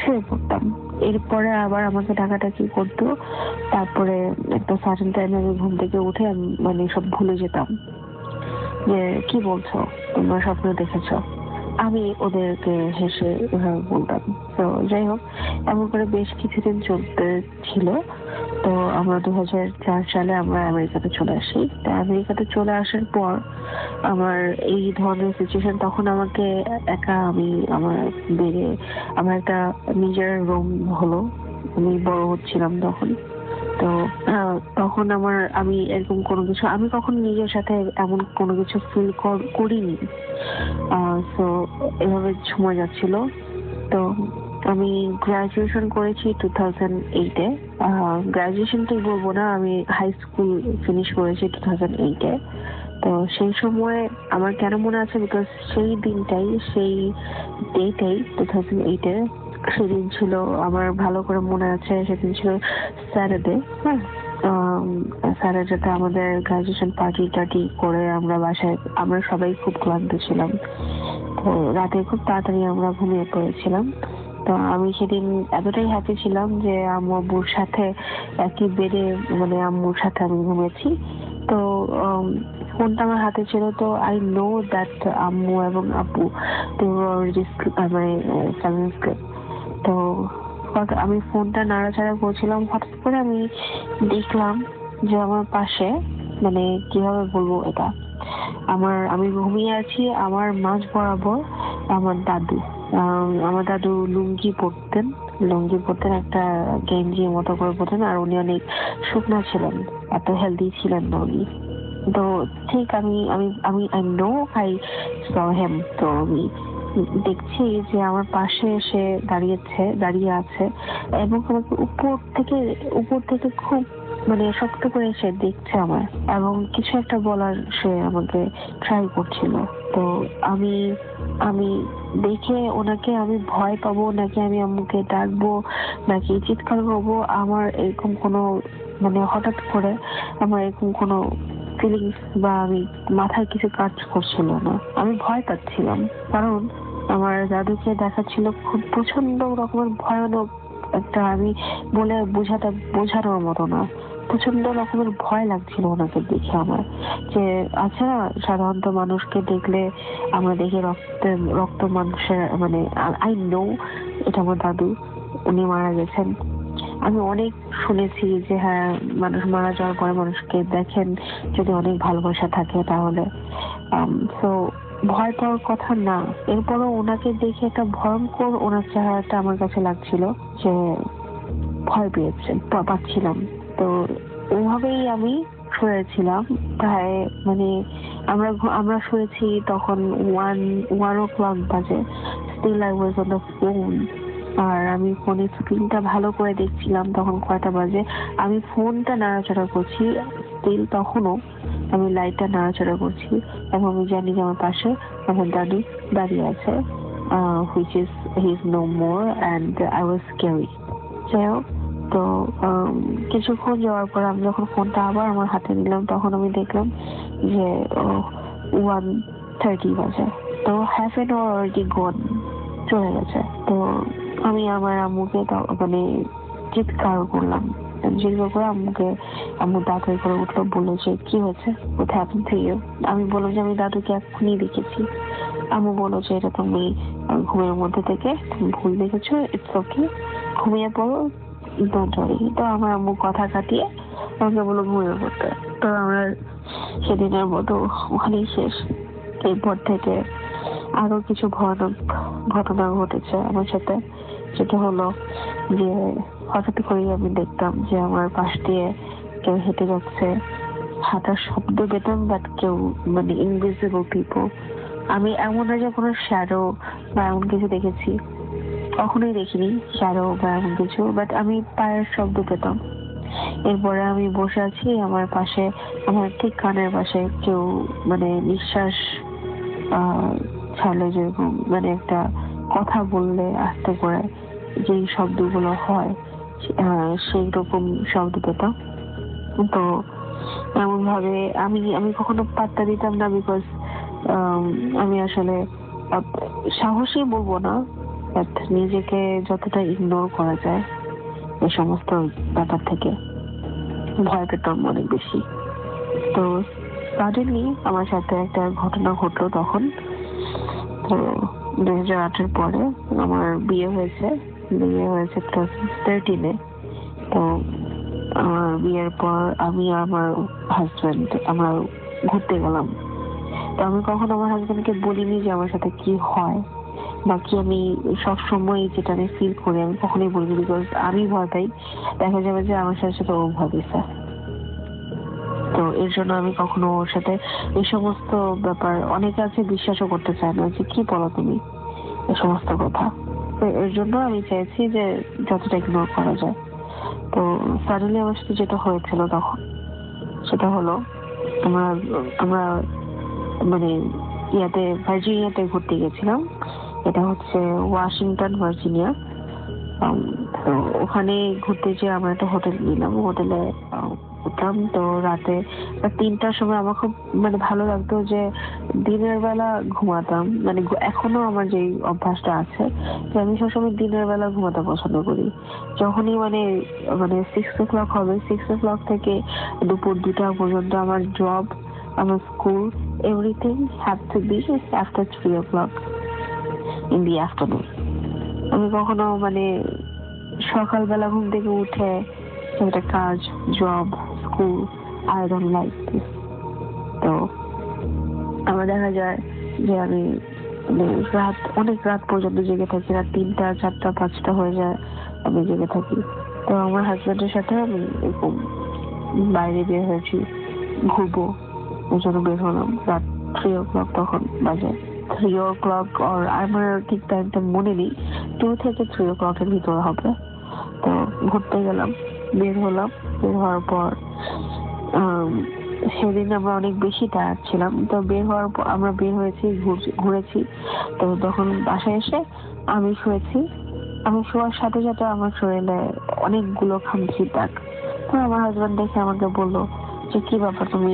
শুয়ে পড়তাম। এরপরে আবার আমাকে ডাকাডাকি করতো। তারপরে একটা সার্টেন টাইমে আমি ঘুম থেকে উঠে সব ভুলে যেতাম যে কি বলছো, তোমরা স্বপ্ন দেখেছো। আমি ওদেরকে হেসে এভাবে বলতাম। তো যাই হোক, এমন করে বেশ কিছুদিন চলতে ছিল। তো আমরা 2004 সালে আমরা আমেরিকাতে চলে আসি। তো আমেরিকাতে চলে আসার পর আমার এই ধরনের সিচুয়েশন, তখন আমাকে একা আমার একটা নিজের রুম হলো। আমি বড় হচ্ছিলাম তখন। তো তখন আমি এরকম কোনো কিছু, আমি কখনো নিজের সাথে এমন কোনো কিছু ফিল করিনি। তো এভাবে সময় যাচ্ছিল। তো আমি গ্রাজুয়েশন করেছি 2008-এ। গ্রাজুয়েশনটাই বলবো না, আমি হাই স্কুল ফিনিশ করেছি 2008-এ। তো সেই সময় আমার কেন মনে আছে, বিকজ সেই দিনটাই, সেই ডেটাই 2008-এ সেদিন ছিল, আমার ভালো করে মনে আছে, সেদিন ছিল স্যাটারডে। স্যারের সাথে আমাদের গ্রাজুয়েশন পার্টি টার্টি করে আমরা বাসায়, আমরা সবাই খুব ক্লান্ত ছিলাম। তো রাতে খুব তাড়াতাড়ি আমরা ঘুমিয়ে পড়েছিলাম। তো আমি সেদিন এতটাই হ্যাপি ছিলাম যে আম্মু আব্বুর সাথে একই বেডে, মানে আম্মুর সাথে আমি ঘুমিয়েছি। তো ফোনটা আমার হাতে ছিল। তো আই নো দ্যাট আম্মু এবং আব্বু তো আমি ফোনটা নাড়াচাড়া করছিলাম, হঠাৎ করে আমি দেখলাম যে আমার পাশে, মানে কিভাবে বলবো এটা, আমি ঘুমিয়ে আছি, আমার মাঝ বরাবর আমার দাদু। আমার দাদু লুঙ্গি পরতেন, একটা গেঞ্জির মতো করে পরতেন, আর উনি অনেক শুকনা ছিলেন, এত হেলদি ছিলেন না উনি। তো ঠিক আমি আমি আমি আই নো আই স হিম। তো আমি দেখছি যে আমার পাশে এসে দাঁড়িয়ে আছে এবং আমাকে উপর থেকে খুব, মানে শক্ত করে এসে দেখছে আমার, এবং কিছু একটা বলার সে আমাকে ট্রাই করছিল। তো আমি আমি দেখে ওনাকে আমি ভয় পাবো নাকি আমি আম্মুকে ডাকবো নাকি চিৎকার করবো, আমার এরকম কোনো, মানে হঠাৎ করে আমার এরকম কোনো ফিলিংস বা আমি মাথায় কিছু কাজ করছিল না। আমি ভয় পাচ্ছিলাম, কারণ আমার দাদুকে দেখাচ্ছিল খুব প্রচন্ড রকমের ভয়ানক একটা, আমি বলে বোঝানোর মতো না, প্রচন্ড রকমের ভয় লাগছিল ওনাকে দেখে আমার। যে আচ্ছা, সাধারণত মানুষকে দেখলে আমরা দেখি রক্ত মানুষের, মানে আই নো এটা আমার দাদু, উনি মারা গেছেন। আমি অনেক শুনেছি যে হ্যাঁ, মানুষ মারা যাওয়ার পরে মানুষকে দেখেন যদি অনেক ভালোবাসা থাকে তাহলে। তো ভয় পাওয়ার কথা না, এরপরও ওনাকে দেখে একটা ভয়ঙ্কর ওনার চেহারাটা আমার কাছে লাগছিল যে ভয় পাচ্ছিলাম। তো ওভাবেই আমি শুয়েছিলাম প্রায়, মানে আমরা শুয়েছি তখন 1 o'clock বাজে। Still I was on the phone, আর আমি ফোনের স্ক্রিনটা ভালো করে দেখছিলাম তখন কয়টা বাজে। আমি ফোনটা নাড়াচাড়া করছি, স্টিল তখনও আমি লাইটটা নাড়াচাড়া করছি, এবং আমি জানি যে আমার পাশে আমার দাদু দাঁড়িয়ে আছে, which is he is no more and I was scary. যাই হোক, তো কিছুক্ষণ যাওয়ার পর আমি যখন ফোনটা আবার আমার হাতে নিলাম তখন আমি দেখলাম যে 1:30 বাজে। তো half an hour already gone, চলে গেছে। তো আমি আমার আম্মুকে মানে চিৎকার করলাম, চিৎকার করে আম্মু তাড়াতাড়ি করে উঠলো, বললো যে কি হয়েছে, what happened to you? আমি বললাম যে আমি দাদুকে এখনই দেখেছি। আম্মু বললো যে এটা তুমি ঘুমের মধ্যে থেকে তুমি ভুল দেখেছো, ইটস ওকে, ঘুমিয়ে পড়ো, ডোন্ট ওয়ারি। তো আমার আম্মু কথা কাটিয়ে আমাকে বললো ঘুমিয়ে পড়তে। তো আমরা সেদিনের মতো ওখানেই শেষ। এরপর থেকে আরো কিছু ভয়ানক ঘটনা ঘটেছে আমার সাথে। যেটা হলো যে হঠাৎ করে আমি দেখতাম যে আমার পাশ দিয়ে কেউ হেঁটে যাচ্ছে, হাঁটার শব্দ পেতাম, বাট কেউ, মানে ইনভিজিবল পিপল। আমি এমন না যে কোনো শ্যাডো বা এমন কিছু দেখেছি, কখনোই দেখিনি শ্যাডো বা এমন কিছু, বাট আমি পায়ের শব্দ পেতাম। এরপরে আমি বসে আছি, আমার পাশে, আমার ঠিক কানের পাশে কেউ, মানে নিঃশ্বাস ছাড়লে যেরকম, মানে একটা কথা বললে আস্তে করে যেই শব্দগুলো হয়, সেই রকম শব্দ পেতাম। তো এমন ভাবে আমি কখনো পাত্তা দিতাম না, বিকজ আমি আসলে সাহসী বলবো না, বাট নিজেকে যতটা ইগনোর করা যায় এই সমস্ত ব্যাপার থেকে ভয় পেতাম অনেক বেশি। তো সাডেনলি আমার সাথে একটা ঘটনা ঘটলো তখন। তো 2008 পরে আমার বিয়ে হয়েছে 2013-এ। তো আমার বিয়ের পর আমি আর আমার হাজবেন্ড আমরা ঘুরতে গেলাম। তো আমি কখনো আমার হাজবেন্ডকে বলিনি যে আমার সাথে কি হয় বা কি আমি সবসময় যেটা আমি ফিল করি, আমি কখনোই বলিনি, বিকজ আমি ভয় পাই দেখা যাবে যে আমার সাথে সাথে ও ভয় পেয়েছে। তো এর জন্য আমি কখনো ওর সাথে এই সমস্ত ব্যাপার, অনেকে আছে বিশ্বাসও করতে চায় না, যে কি বলো তুমি এই সমস্ত কথা। তো এর জন্য আমি চাইছি যে যতটা ইগনোর করা যায়। তো সাডেনলি আমার সাথে যেটা হয়েছিল তখন, সেটা হলো আমরা মানে ভার্জিনিয়াতে ঘুরতে গেছিলাম। এটা হচ্ছে ওয়াশিংটন, ভার্জিনিয়া। তো ওখানে ঘুরতে যেয়ে আমরা একটা হোটেল নিলাম। হোটেলে ঘুরতাম। তো রাতে 3টার সময় আমার খুব মানে ভালো লাগতো যে দিনের বেলা ঘুমাতাম, মানে এখনো আমার যে অভ্যাসটা আছে যে আমি সবসময় দিনের বেলা ঘুমাতে পছন্দ করি। যখনই মানে 6 o'clock হবে, 6 o'clock থেকে দুপুর 2টা পর্যন্ত আমার জব, আমার school, everything have to be after 3 o'clock in the afternoon. আমি কখনো মানে সকালবেলা ঘুম থেকে উঠে একটা কাজ, job, school, I don't like this. তো আমার দেখা যায় যে আমি অনেক রাত পর্যন্ত জেগে থাকি, রাত 3টা 4টা 5টা হয়ে যায় আমি জেগে থাকি। তো আমার হাজবেন্ডের সাথে আমি এরকম বাইরে বের হয়েছি, ঘুরবো, ওই জন্য বের হলাম রাত 3 o'clock তখন বাজে। 3 o'clock আর আমার ঠিক টাইমটা মনে নেই, 2 থেকে 3 o'clock এর ভিতরে হবে। তো ঘুরতে গেলাম, বের হলাম। বের হওয়ার পর সেদিন আমরা অনেক বেশি টায়ার্ড ছিলাম। তো বের হওয়ার পর আমরা বের হয়েছি, ঘুরেছি। তো তখন বাসায় এসে আমি শুয়েছি। আমি শোয়ার সাথে সাথে আমার শরীরে অনেকগুলো খামচির দাগ। তো আমার হাজবেন্ড দেখে আমাকে বললো যে কি ব্যাপার, তুমি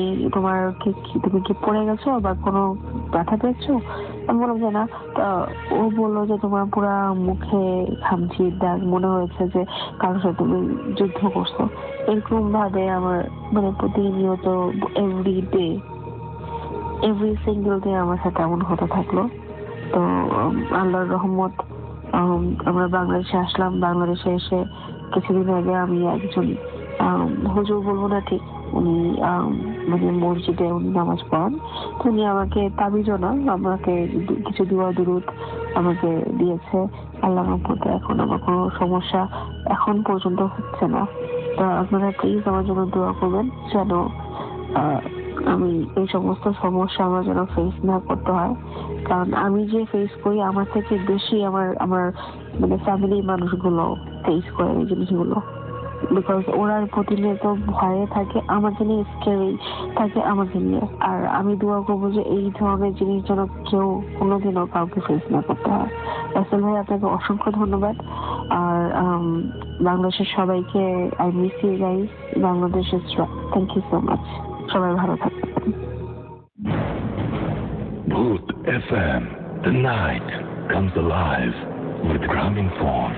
কি পড়ে গেছো বা কোনো ব্যথা পেয়েছো? আমি বললাম যে না। ও বললো যে তোমার পুরা মুখে খামচির দাগ, মনে হয়েছে যে কারোর সাথে তুমি যুদ্ধ করছো। এরকম ভাবে আমার মানে প্রতিনিয়ত এভরি সিঙ্গেল ডে আমার সাথে এমন হতে থাকলো। তো আল্লাহর রহমত, আমরা বাংলাদেশে আসলাম। বাংলাদেশে এসে কিছুদিন আগে আমি একজন হুজুর বলবো না ঠিক, উনি মানে মসজিদে উনি নামাজ পড়ান। তো উনি আমাকে তাবিজও না, আমাকে কিছু দোয়া দুরুদ আমাকে দিয়েছে। আল্লাহর রহমতে এখন আমার কোনো সমস্যা এখন পর্যন্ত হচ্ছে না। তো আপনারা প্লিজ আমার জন্য দোয়া করবেন যেন আমি এই সমস্ত সমস্যা আমার যেন ফেস না করতে হয়। কারণ আমি যে ফেস করি আমার থেকে বেশি আমার মানে ফ্যামিলির মানুষগুলো ফেস করে এই জিনিসগুলো। বিকজ ওরা প্রতিনিয়ত ভয়ে থাকে, আমাকে নিয়ে স্কেরি থাকে আমাকে নিয়ে। আর আমি দোয়া করবো যে এই ধরনের জিনিস যেন কেউ কোনোদিনও কাউকে ফেস না করতে হয়। রাসেল ভাই, আপনাকে অসংখ্য ধন্যবাদ। আর বাংলাদেশের সবাইকে আই মিস ইউ গাইস। বাংলাদেশের থ্যাংক ইউ সো মাচ। সবাই ভালো থাকবেন। Booth FM. The night comes alive with Gramophone.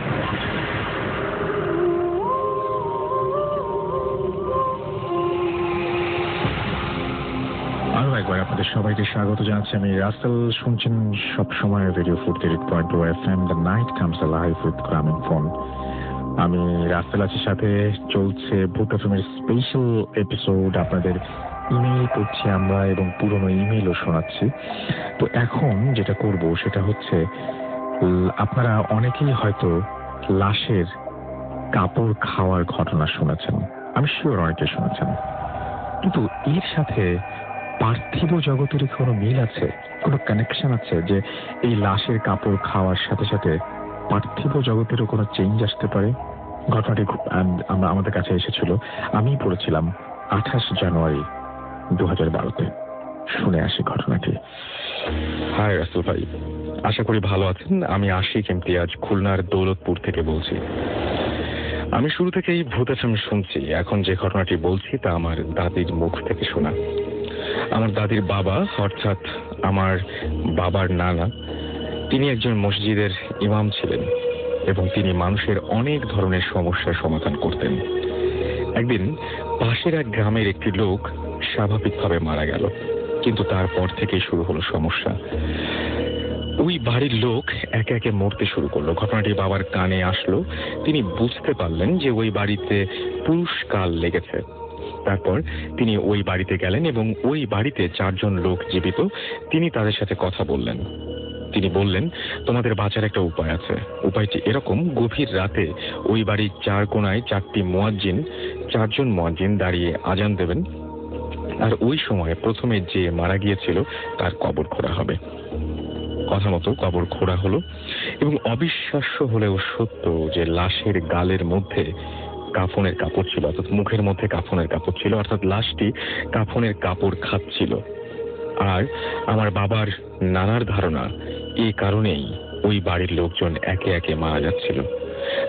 আরো একবার আপনাদের সবাইকে স্বাগত জানাচ্ছি। আমি রাসেল, শুনছেন সব সময় radio 48.2 FM the night comes alive with gramophone. আমি রাসেল আছি, সাথে চলছে ভূত এফএমের স্পেশাল এপিসোড। আপনাদের ইমেইল পড়ছি আমরা এবং পুরনো ইমেইলও শোনাচ্ছি। তো এখন যেটা করব সেটা হচ্ছে, আপনারা অনেকেই হয়তো লাশের কাপড় খাওয়ার ঘটনা শুনেছেন, আমি শিওর অনেকে শুনেছেন। কিন্তু এর সাথে পার্থিব জগতের কোনো মিল আছে, কোনো কানেকশন আছে যে এই লাশের কাপড় খাওয়ার সাথে সাথে পার্থিব জগতেরও কোনো চেঞ্জ আসতে পারে? ঘটনাটি আমাদের কাছে এসেছিল, আমি পড়েছিলাম 28 জানুয়ারি 2012-তে। শুনে আসি ঘটনাটি। হাই রাসেল ভাই, আশা করি ভালো আছেন। আমি আশিক ইমতিয়াজ খুলনার দৌলতপুর থেকে বলছি। আমি শুরু থেকেই ভূত এফএম শুনছি। এখন যে ঘটনাটি বলছি তা আমার দাদির মুখ থেকে শোনা। আমার দাদির বাবা, অর্থাৎ আমার বাবার নানা, তিনি একজন মসজিদের ইমাম ছিলেন এবং তিনি মানুষের অনেক ধরনের সমস্যার সমাধান করতেন। একদিন পাশের এক গ্রামের একটি লোক স্বাভাবিকভাবে মারা গেল, কিন্তু তারপর থেকেই শুরু হলো সমস্যা। ওই বাড়ির লোক একে একে মরতে শুরু করলো। ঘটনাটি বাবার কানে আসলো, তিনি বুঝতে পারলেন যে ওই বাড়িতে পুরুষকাল লেগেছে। তারপর তিনি ওই বাড়িতে গেলেন এবং ওই বাড়িতে 4 জন লোক জীবিত। তিনি তাদের সাথে কথা বললেন। তিনি বললেন, তোমাদের বাঁচার একটা উপায় আছে। উপায়টি এরকম, গভীর রাতে ওই বাড়ির 4 কোণায় 4টি মুয়াজ্জিন, 4 জন মুয়াজ্জিন দাঁড়িয়ে আজান দেবেন, আর ওই সময় প্রথমে যে মারা গিয়েছিল তার কবর খোঁড়া হবে। কথা মতো কবর খোঁড়া হলো এবং অবিশ্বাস্য হলেও সত্য যে লাশের গালের মধ্যে কাফনের কাপড় ছিল, অর্থাৎ মুখের মধ্যে কাফনের কাপড় ছিল, অর্থাৎ লাশটি কাফনের কাপড় খাচ্ছিল। আর আমার বাবার নানার ধারণা এই কারণেই ওই বাড়ির লোকজন একে একে মারা যাচ্ছিল।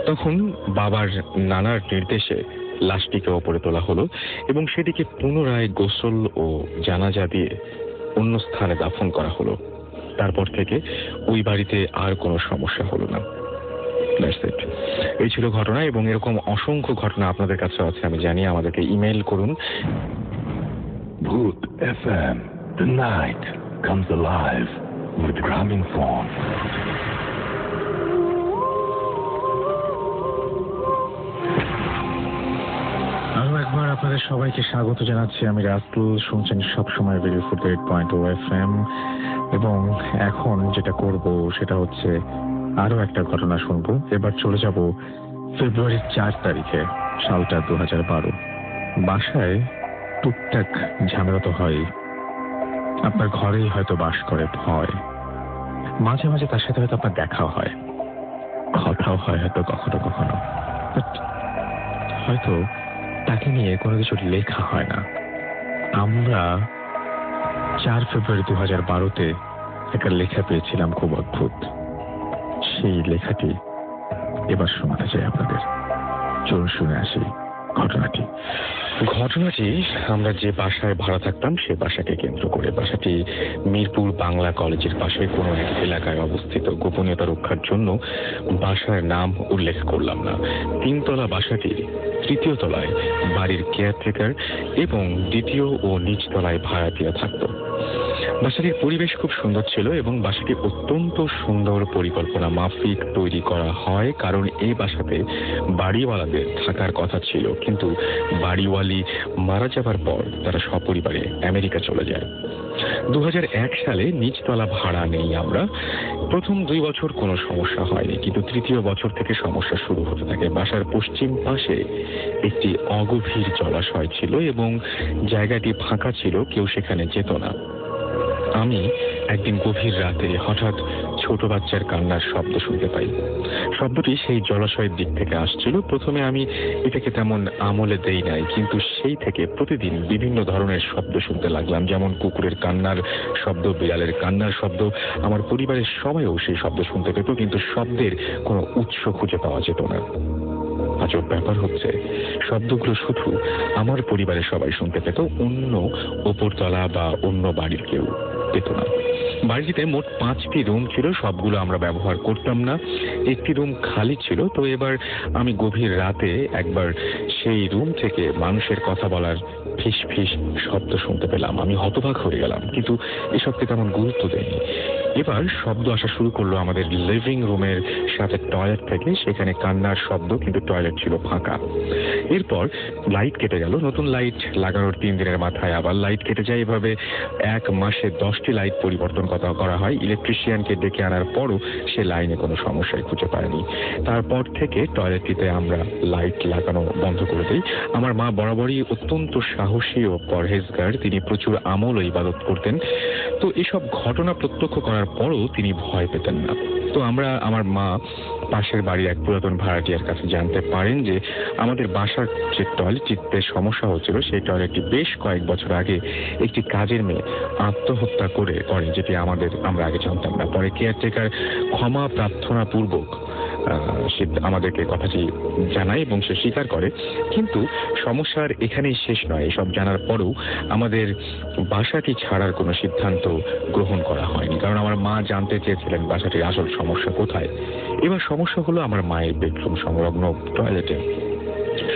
তখন বাবার নানার নির্দেশে লাশটিকে ওপরে তোলা হলো এবং সেটিকে পুনরায় গোসল ও জানাজা দিয়ে অন্য স্থানে দাফন করা হলো। তারপর থেকে ওই বাড়িতে আর কোনো সমস্যা হলো না। এই ছিল ঘটনা, এবং এরকম অসংখ্য ঘটনা আপনাদের কাছে আছে আমি জানি। আমাদেরকে ইমেইল করুন। Bhoot FM. The night comes alive with Gramophone. আরো একবার আপনাদের সবাইকে স্বাগত জানাচ্ছি। আমি রাসেল, শুনছেন সবসময় রেডিও 48.0 FM, এবং এখন যেটা করব সেটা হচ্ছে আরো একটা ঘটনা শুনবো। এবার চলে যাব ফেব্রুয়ারির 4 তারিখে, সালটা 2012। বাসায় টুকটাক ঝামেলা তো হয়, আপনার ঘরেই হয়তো বাস করে ভয়, মাঝে মাঝে তার সাথে হয়তো আপনার দেখা হয়, কথাও হয় হয়তো কখনো কখনো, হয়তো তাকে নিয়ে কোনো কিছু লেখা হয় না। আমরা 4 ফেব্রুয়ারি 2012-তে একটা লেখা পেয়েছিলাম, খুব অদ্ভুত। সেই লেখাটি এবার শোনাতে চাই আপনাদের। চলুন শুনে আসি ঘটনাটি। আমরা যে বাসায় ভাড়া থাকতাম সে বাসাকে কেন্দ্র করে। বাসাটি মিরপুর বাংলা কলেজের পাশে কোনো এক এলাকায় অবস্থিত। গোপনীয়তা রক্ষার জন্য বাসার নাম উল্লেখ করলাম না। 3 তলা বাসাটির 3য় তলায় বাড়ির কেয়ারটেকার এবং 2য় ও নিচ তলায় ভাড়াটিয়া থাকত। বাসাটির পরিবেশ খুব সুন্দর ছিল এবং বাসাটি অত্যন্ত সুন্দর পরিকল্পনা মাফিক তৈরি করা হয়, কারণ এই বাসাতে বাড়িওয়ালাদের থাকার কথা ছিল, কিন্তু বাড়িওয়ালি মারা যাবার পর তারা সপরিবারে আমেরিকা চলে যায়। 2001 সালে নিচতলা ভাড়া নেই আমরা। প্রথম 2 বছর কোনো সমস্যা হয়নি, কিন্তু 3য় বছর থেকে সমস্যা শুরু হতে থাকে। বাসার পশ্চিম পাশে একটি অগভীর জলাশয় ছিল এবং জায়গাটি ফাঁকা ছিল, কেউ সেখানে যেত না। আমি একদিন গভীর রাতে হঠাৎ ছোট বাচ্চার কান্নার শব্দ শুনতে পাই। শব্দটি সেই জলাশয়ের দিক থেকে আসছিল। প্রথমে আমি এটাকে তেমন আমলে দেই নাই, কিন্তু সেই থেকে প্রতিদিন বিভিন্ন ধরনের শব্দ শুনতে লাগলাম, যেমন কুকুরের কান্নার শব্দ, বিড়ালের কান্নার শব্দ। আমার পরিবারের সবাইও সেই শব্দ শুনতে পেত, কিন্তু শব্দের কোনো উৎস খুঁজে পাওয়া যেত না। আজব ব্যাপার হচ্ছে, শব্দগুলো শুধু আমার পরিবারের সবাই শুনতে পেত, অন্য ওপরতলা বা অন্য বাড়ির কেউ পেত না। বাড়িতে মোট 5টি রুম ছিল, সবগুলো আমরা ব্যবহার করতাম না। একটি রুম খালি ছিল। তো এবার আমি গভীর রাতে একবার সেই রুম থেকে মানুষের কথা বলার ফিস ফিস শব্দ শুনতে পেলাম। আমি হতবাক হয়ে গেলাম, কিন্তু এসবকে তেমন গুরুত্ব দেয়নি। এবার শব্দ আসা শুরু করলো আমাদের লিভিং রুমের সাথে টয়লেট থেকে। সেখানে কান্নার শব্দ, কিন্তু টয়লেট ছিল ফাঁকা। এরপর লাইট কেটে গেল। নতুন লাইট লাগানোর 3 দিনের মাথায় আবার লাইট কেটে যায়। এভাবে 1 মাসে 10টি লাইট পরিবর্তন করা হয়। ইলেকট্রিশিয়ানকে ডেকে আনার পরও সে লাইনে কোনো সমস্যাই খুঁজে পায়নি। তারপর থেকে টয়লেটটিতে আমরা লাইট লাগানো বন্ধ করে দিই। আমার মা বরাবরই অত্যন্ত সাহসী ও পরহেজগার। তিনি প্রচুর আমল ও ইবাদত করতেন। তো এসব ঘটনা প্রত্যক্ষ করার পরও তিনি ভয় পেতেন না। তো আমার মা পাশের বাড়ির এক পুরাতন ভাড়াটিয়ার কাছে জানতে পারেন যে আমাদের বাসার যে টয়লেটটিতে সমস্যা হচ্ছিল, সেই টয়লেটটি বেশ কয়েক বছর আগে একটি কাজের মেয়ে আত্মহত্যা করে, যেটি আমরা আগে জানতাম না। পরে কেয়ারটেকার ক্ষমা প্রার্থনা পূর্বক সে আমাদেরকে কথাটি জানায় এবং সে স্বীকার করে। কিন্তু সমস্যার এখানেই শেষ নয়। এসব জানার পরেও আমাদের বাসাটি ছাড়ার কোনো সিদ্ধান্ত গ্রহণ করা হয়নি, কারণ আমার মা জানতে চেয়েছিলেন বাসাটির আসল সমস্যা কোথায়। এবার সমস্যা হলো আমার মায়ের বেডরুম সংলগ্ন টয়লেটে।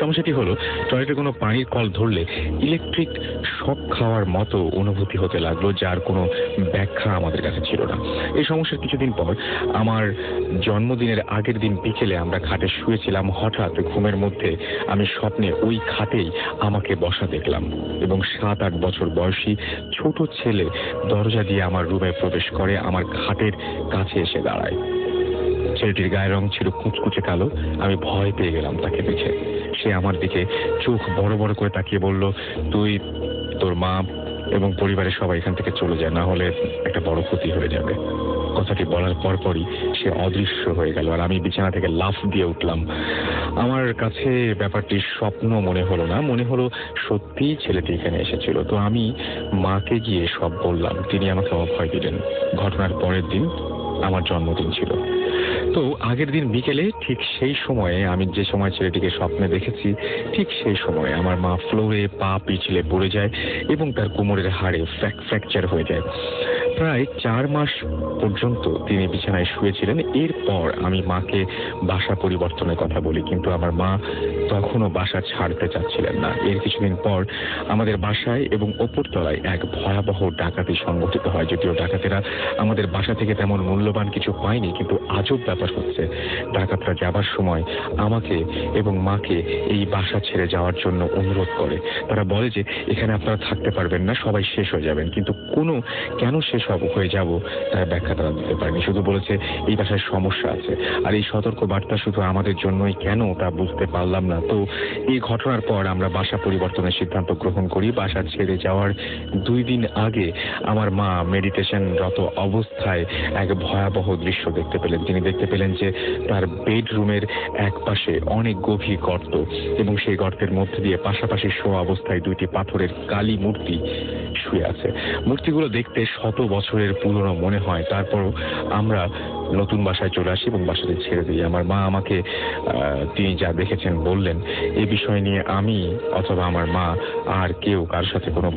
সমস্যাটি হলো, টয়লেটে কোনো পানির কল ধরলে ইলেকট্রিক শক খাওয়ার মতো অনুভূতি হতে লাগলো, যার কোনো ব্যাখ্যা আমাদের কাছে ছিল না। এই সমস্যার কিছুদিন পর আমার জন্মদিনের আগের দিন বিকেলে আমরা খাটে শুয়েছিলাম। হঠাৎ ঘুমের মধ্যে আমি স্বপ্নে ওই খাটেই আমাকে বসা দেখলাম এবং 7-8 বছর বয়সী ছোট ছেলে দরজা দিয়ে আমার রুমে প্রবেশ করে, আমার খাটের কাছে এসে দাঁড়ায়। ছেলেটির গায়ের রং ছিল কুচকুচে কালো। আমি ভয় পেয়ে গেলাম তাকে দেখে। সে আমার দিকে চোখ বড় বড় করে তাকিয়ে বলল, তুই, তোর মা এবং পরিবারের সবাই এখান থেকে চলে যায়, না হলে একটা বড় ক্ষতি হয়ে যাবে। কথাটি বলার পরপরই সে অদৃশ্য হয়ে গেল, আর আমি বিছানা থেকে লাফ দিয়ে উঠলাম। আমার কাছে ব্যাপারটি স্বপ্ন মনে হলো না, মনে হলো সত্যিই ছেলেটি এখানে এসেছিল। তো আমি মাকে গিয়ে সব বললাম। তিনি আমাকে অভয় দিলেন। ঘটনার পরের দিন আমার জন্মদিন ছিল। তো আগের দিন বিকেলে ঠিক সেই সময়ে আমি যে সময় ছেলেটিকে স্বপ্নে দেখেছি, ঠিক সেই সময়ে আমার মা ফ্লোরে পা পিছলে পড়ে যায় এবং তার কোমরের হাড়ে ফ্র্যাকচার হয়ে যায়। প্রায় 4 মাস পর্যন্ত তিনি বিছানায় শুয়েছিলেন। এরপর আমি মাকে বাসা পরিবর্তনের কথা বলি, কিন্তু আমার মা তখনও বাসা ছাড়তে চাচ্ছিলেন না। এর কিছুদিন পর আমাদের বাসায় এবং ওপরতলায় এক ভয়াবহ ডাকাতি সংঘটিত হয়। যদিও ডাকাতেরা আমাদের বাসা থেকে তেমন মূল্যবান কিছু পায়নি, কিন্তু আজব ব্যাপার হচ্ছে ডাকাতরা যাবার সময় আমাকে এবং মাকে এই বাসা ছেড়ে যাওয়ার জন্য অনুরোধ করে। তারা বলে যে এখানে আপনারা থাকতে পারবেন না, সবাই শেষ হয়ে যাবেন। কিন্তু কেন শেষ হয়ে যাব তার ব্যাখ্যা তারা দিতে পারেনি। শুধু বলেছে এই বাসায় সমস্যা আছে। আর এই সতর্ক বার্তা শুধু আমাদের জন্যই কেন তা বুঝতে পারলাম না। তো এই ঘটনার পর আমরা বাসা পরিবর্তনের সিদ্ধান্ত গ্রহণ করি। বাসা ছেড়ে যাওয়ার 2 দিন আগে আমার মা মেডিটেশনরত অবস্থায় এক ভয়াবহ দৃশ্য দেখতে পেলেন। তিনি দেখতে পেলেন যে তার বেডরুমের এক পাশে অনেক গভীর গর্ত এবং সেই গর্তের মধ্যে দিয়ে পাশাপাশি শোয়া অবস্থায় 2টি পাথরের কালী মূর্তি শুয়ে আছে। মূর্তিগুলো দেখতে 100 বছরের পুরনো মনে হয়। তারপরও আমরা নতুন বাসায় চলে আসি এবং বাসাতে ছেড়ে দিই। আমার মা আমাকে তিনি যা দেখেছেন বললেন। এই বিষয় নিয়ে আমি অথবা আমার মা আর কেউ কারোর সাথে কোনো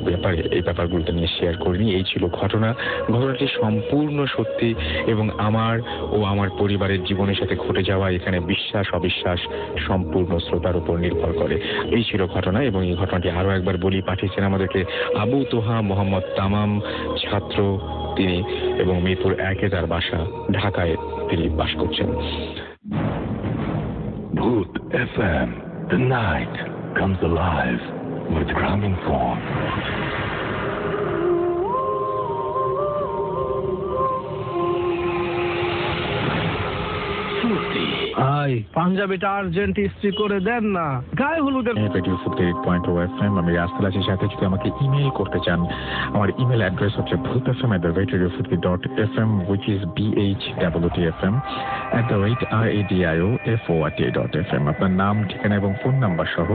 এই ব্যাপারগুলোতে নিয়ে শেয়ার করিনি। এই ছিল ঘটনাটি সম্পূর্ণ সত্যি এবং আমার ও আমার পরিবারের জীবনের সাথে ঘটে যাওয়া এখানে বিশ্বাস অবিশ্বাস সম্পূর্ণ শ্রোতার উপর নির্ভর করে। এই ছিল ঘটনা এবং এই ঘটনাটি আরো একবার বলি। পাঠিয়েছেন আমাদেরকে আবু তোহা মোহাম্মদ তামাম, ছাত্র তিনি, এবং মিরপুর 1-এ তার বাসা, ঢাকায় তিনি বাস করছেন। Bhoot FM, the night comes alive with Graminphone. পাঞ্জাবিটা আর্জেন্ট ইস্ত্রি করে দেন না, গায়ে হলুদের। রেডিও ফুড 8.0 FM, আমি রাস্তাল আছি। সাথে যদি আমাকে ইমেল করতে চান, আমার ইমেল অ্যাড্রেস হচ্ছে bhootfm@radiofutki.fm, which is bhootfm@radiofutki.fm। আপনার নাম, ঠিকানা এবং ফোন নাম্বার সহ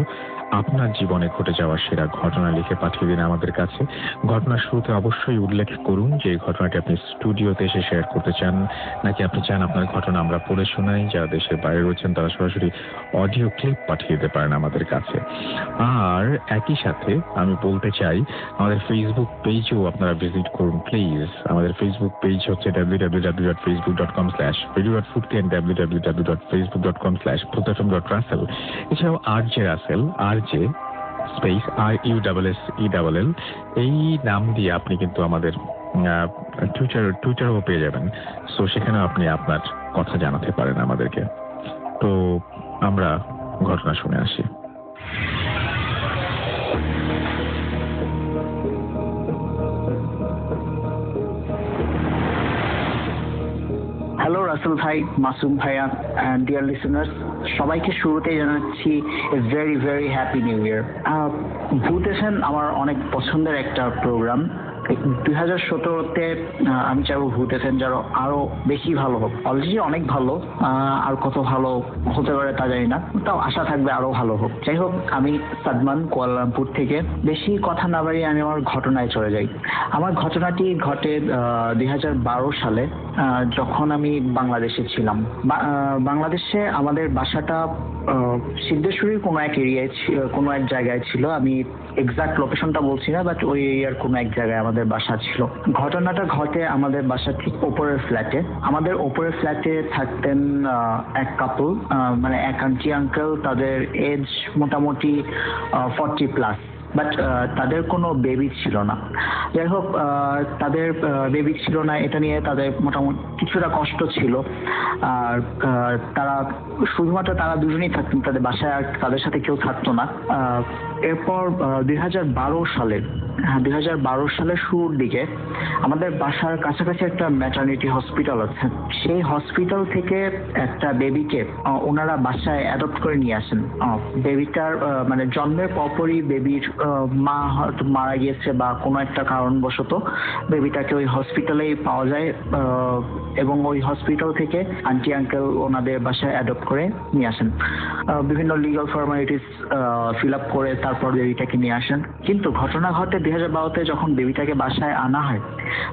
আপনার জীবনে ঘটে যাওয়া সেরা ঘটনা লিখে পাঠিয়ে দিন আমাদের কাছে। ঘটনার শুরুতে অবশ্যই উল্লেখ করুন যে এই ঘটনাটি আপনি স্টুডিওতে এসে শেয়ার করতে চান, নাকি আপনি চান আপনার ঘটনা আমরা পড়ে শোনাই। যারা দেশের বাইরে রয়েছেন তারা সরাসরি অডিও ক্লিপ পাঠিয়ে দিতে পারেন আমাদের কাছে। আর একই সাথে আমি বলতে চাই, আমাদের ফেসবুক পেজও আপনারা ভিজিট করুন প্লিজ। আমাদের ফেসবুক পেজ হচ্ছে www.facebook.com/radio.futki and www.facebook.com/bhootfm.russell। এছাড়াও RJ Russell, RJ space RUSSELL, এই নাম দিয়ে আপনি কিন্তু আমাদের টুইটারও পেয়ে যাবেন। সো সেখানেও আপনি আপনার কথা জানাতে পারেন আমাদেরকে। তো আমরা ঘটনা শুনে আসি। হ্যালো রাসেল ভাই, মাসুম ভাইয়া অ্যান্ড ডিয়ার লিসেনার্স, সবাইকে শুরুতেই জানাচ্ছি এ ভেরি ভেরি হ্যাপি নিউ ইয়ার। ভূত এফএম আমার অনেক পছন্দের একটা প্রোগ্রাম। 2017-তে আমি চাইবো ভূত এফএম যেন আরো বেশি ভালো হোক। অলরেডি অনেক ভালো, আর কত ভালো হতে পারে তা জানি না, তাও আশা থাকবে আরো ভালো হোক। যাই হোক, আমি সাদমান, কুয়ালালামপুর থেকে। বেশি কথা না বাড়িয়ে আমি আমার ঘটনায় চলে যাই। আমার ঘটনাটি ঘটে 2012 সালে, যখন আমি বাংলাদেশে ছিলাম। বাংলাদেশে আমাদের বাসাটা সিদ্ধেশ্বরীর কোনো এক এরিয়ায়, কোনো এক জায়গায় ছিল। আমি এক্সাক্ট লোকেশনটা বলছি না, বাট ওই এরিয়ার কোনো এক জায়গায় আমাদের বাসা ছিল। ঘটনাটা ঘটে আমাদের বাসার ঠিক ওপরের ফ্ল্যাটে। আমাদের ওপরের ফ্ল্যাটে থাকতেন এক কাপল, মানে এক আন্টি আঙ্কেল। তাদের এজ মোটামুটি 40+, বাট তাদের কোনো বেবি ছিল না। যাই হোক, তাদের বেবি ছিল না, এটা নিয়ে তাদের মোটামুটি কিছুটা কষ্ট ছিল। আর তারা দুজনেই থাকতেন তাদের বাসায়, আর তাদের সাথে কেউ থাকতো না। এরপর 2012 সালের শুরুর দিকে আমাদের বাসার কাছাকাছি একটা ম্যাটারনিটি হসপিটাল আছে। সেই হসপিটাল থেকে একটা বেবিকে ওনারা বাসায় অ্যাডপ্ট করে নিয়ে আসেন। বেবিটার মানে জন্মের পরপরই বেবির মা হয়তো মারা গিয়েছে বা কোনো একটা কারণবশত বেবিটাকে ওই হসপিটালেই পাওয়া যায়, এবং ওই হসপিটাল থেকে আন্টি আঙ্কেল ওনাদের বাসায় অ্যাডপ্ট করে নিয়ে আসেন। বিভিন্ন লিগাল ফর্মালিটিস ফিল আপ করে তারপর বেবিটাকে নিয়ে আসেন। কিন্তু ঘটনা ঘটে 2012-তে যখন বেবিটাকে বাসায় আনা হয়,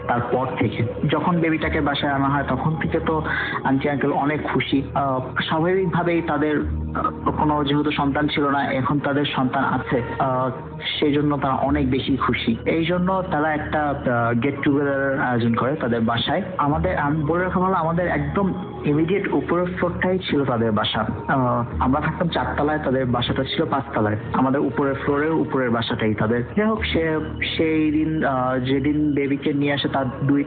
তারপর থেকে যখন বেবিটাকে বাসায় আনা হয় তখন থেকে তো আন্টি আঙ্কেল অনেক খুশি। স্বাভাবিকভাবেই তাদের কোনো যেহেতু সন্তান ছিল না, এখন তাদের সন্তান আছে, সেই জন্য তারা অনেক বেশি খুশি। এই জন্য তারা একটা গেট টুগেদার আয়োজন করে তাদের বাসায়। আমি বলে রাখা ভালো, আমাদের একদম ইমিডিয়েট উপরের ফ্লোরটাই ছিল তাদের বাসা। আমরা থাকতাম 4 তলায়, তাদের বাসাটা ছিল 5 তলায়। আমাদের উপরের ফ্লোরের উপরের বাসাটাই তাদের। যাই হোক, সেই দিন যেদিন বেবিকে নিয়ে আসে তার 2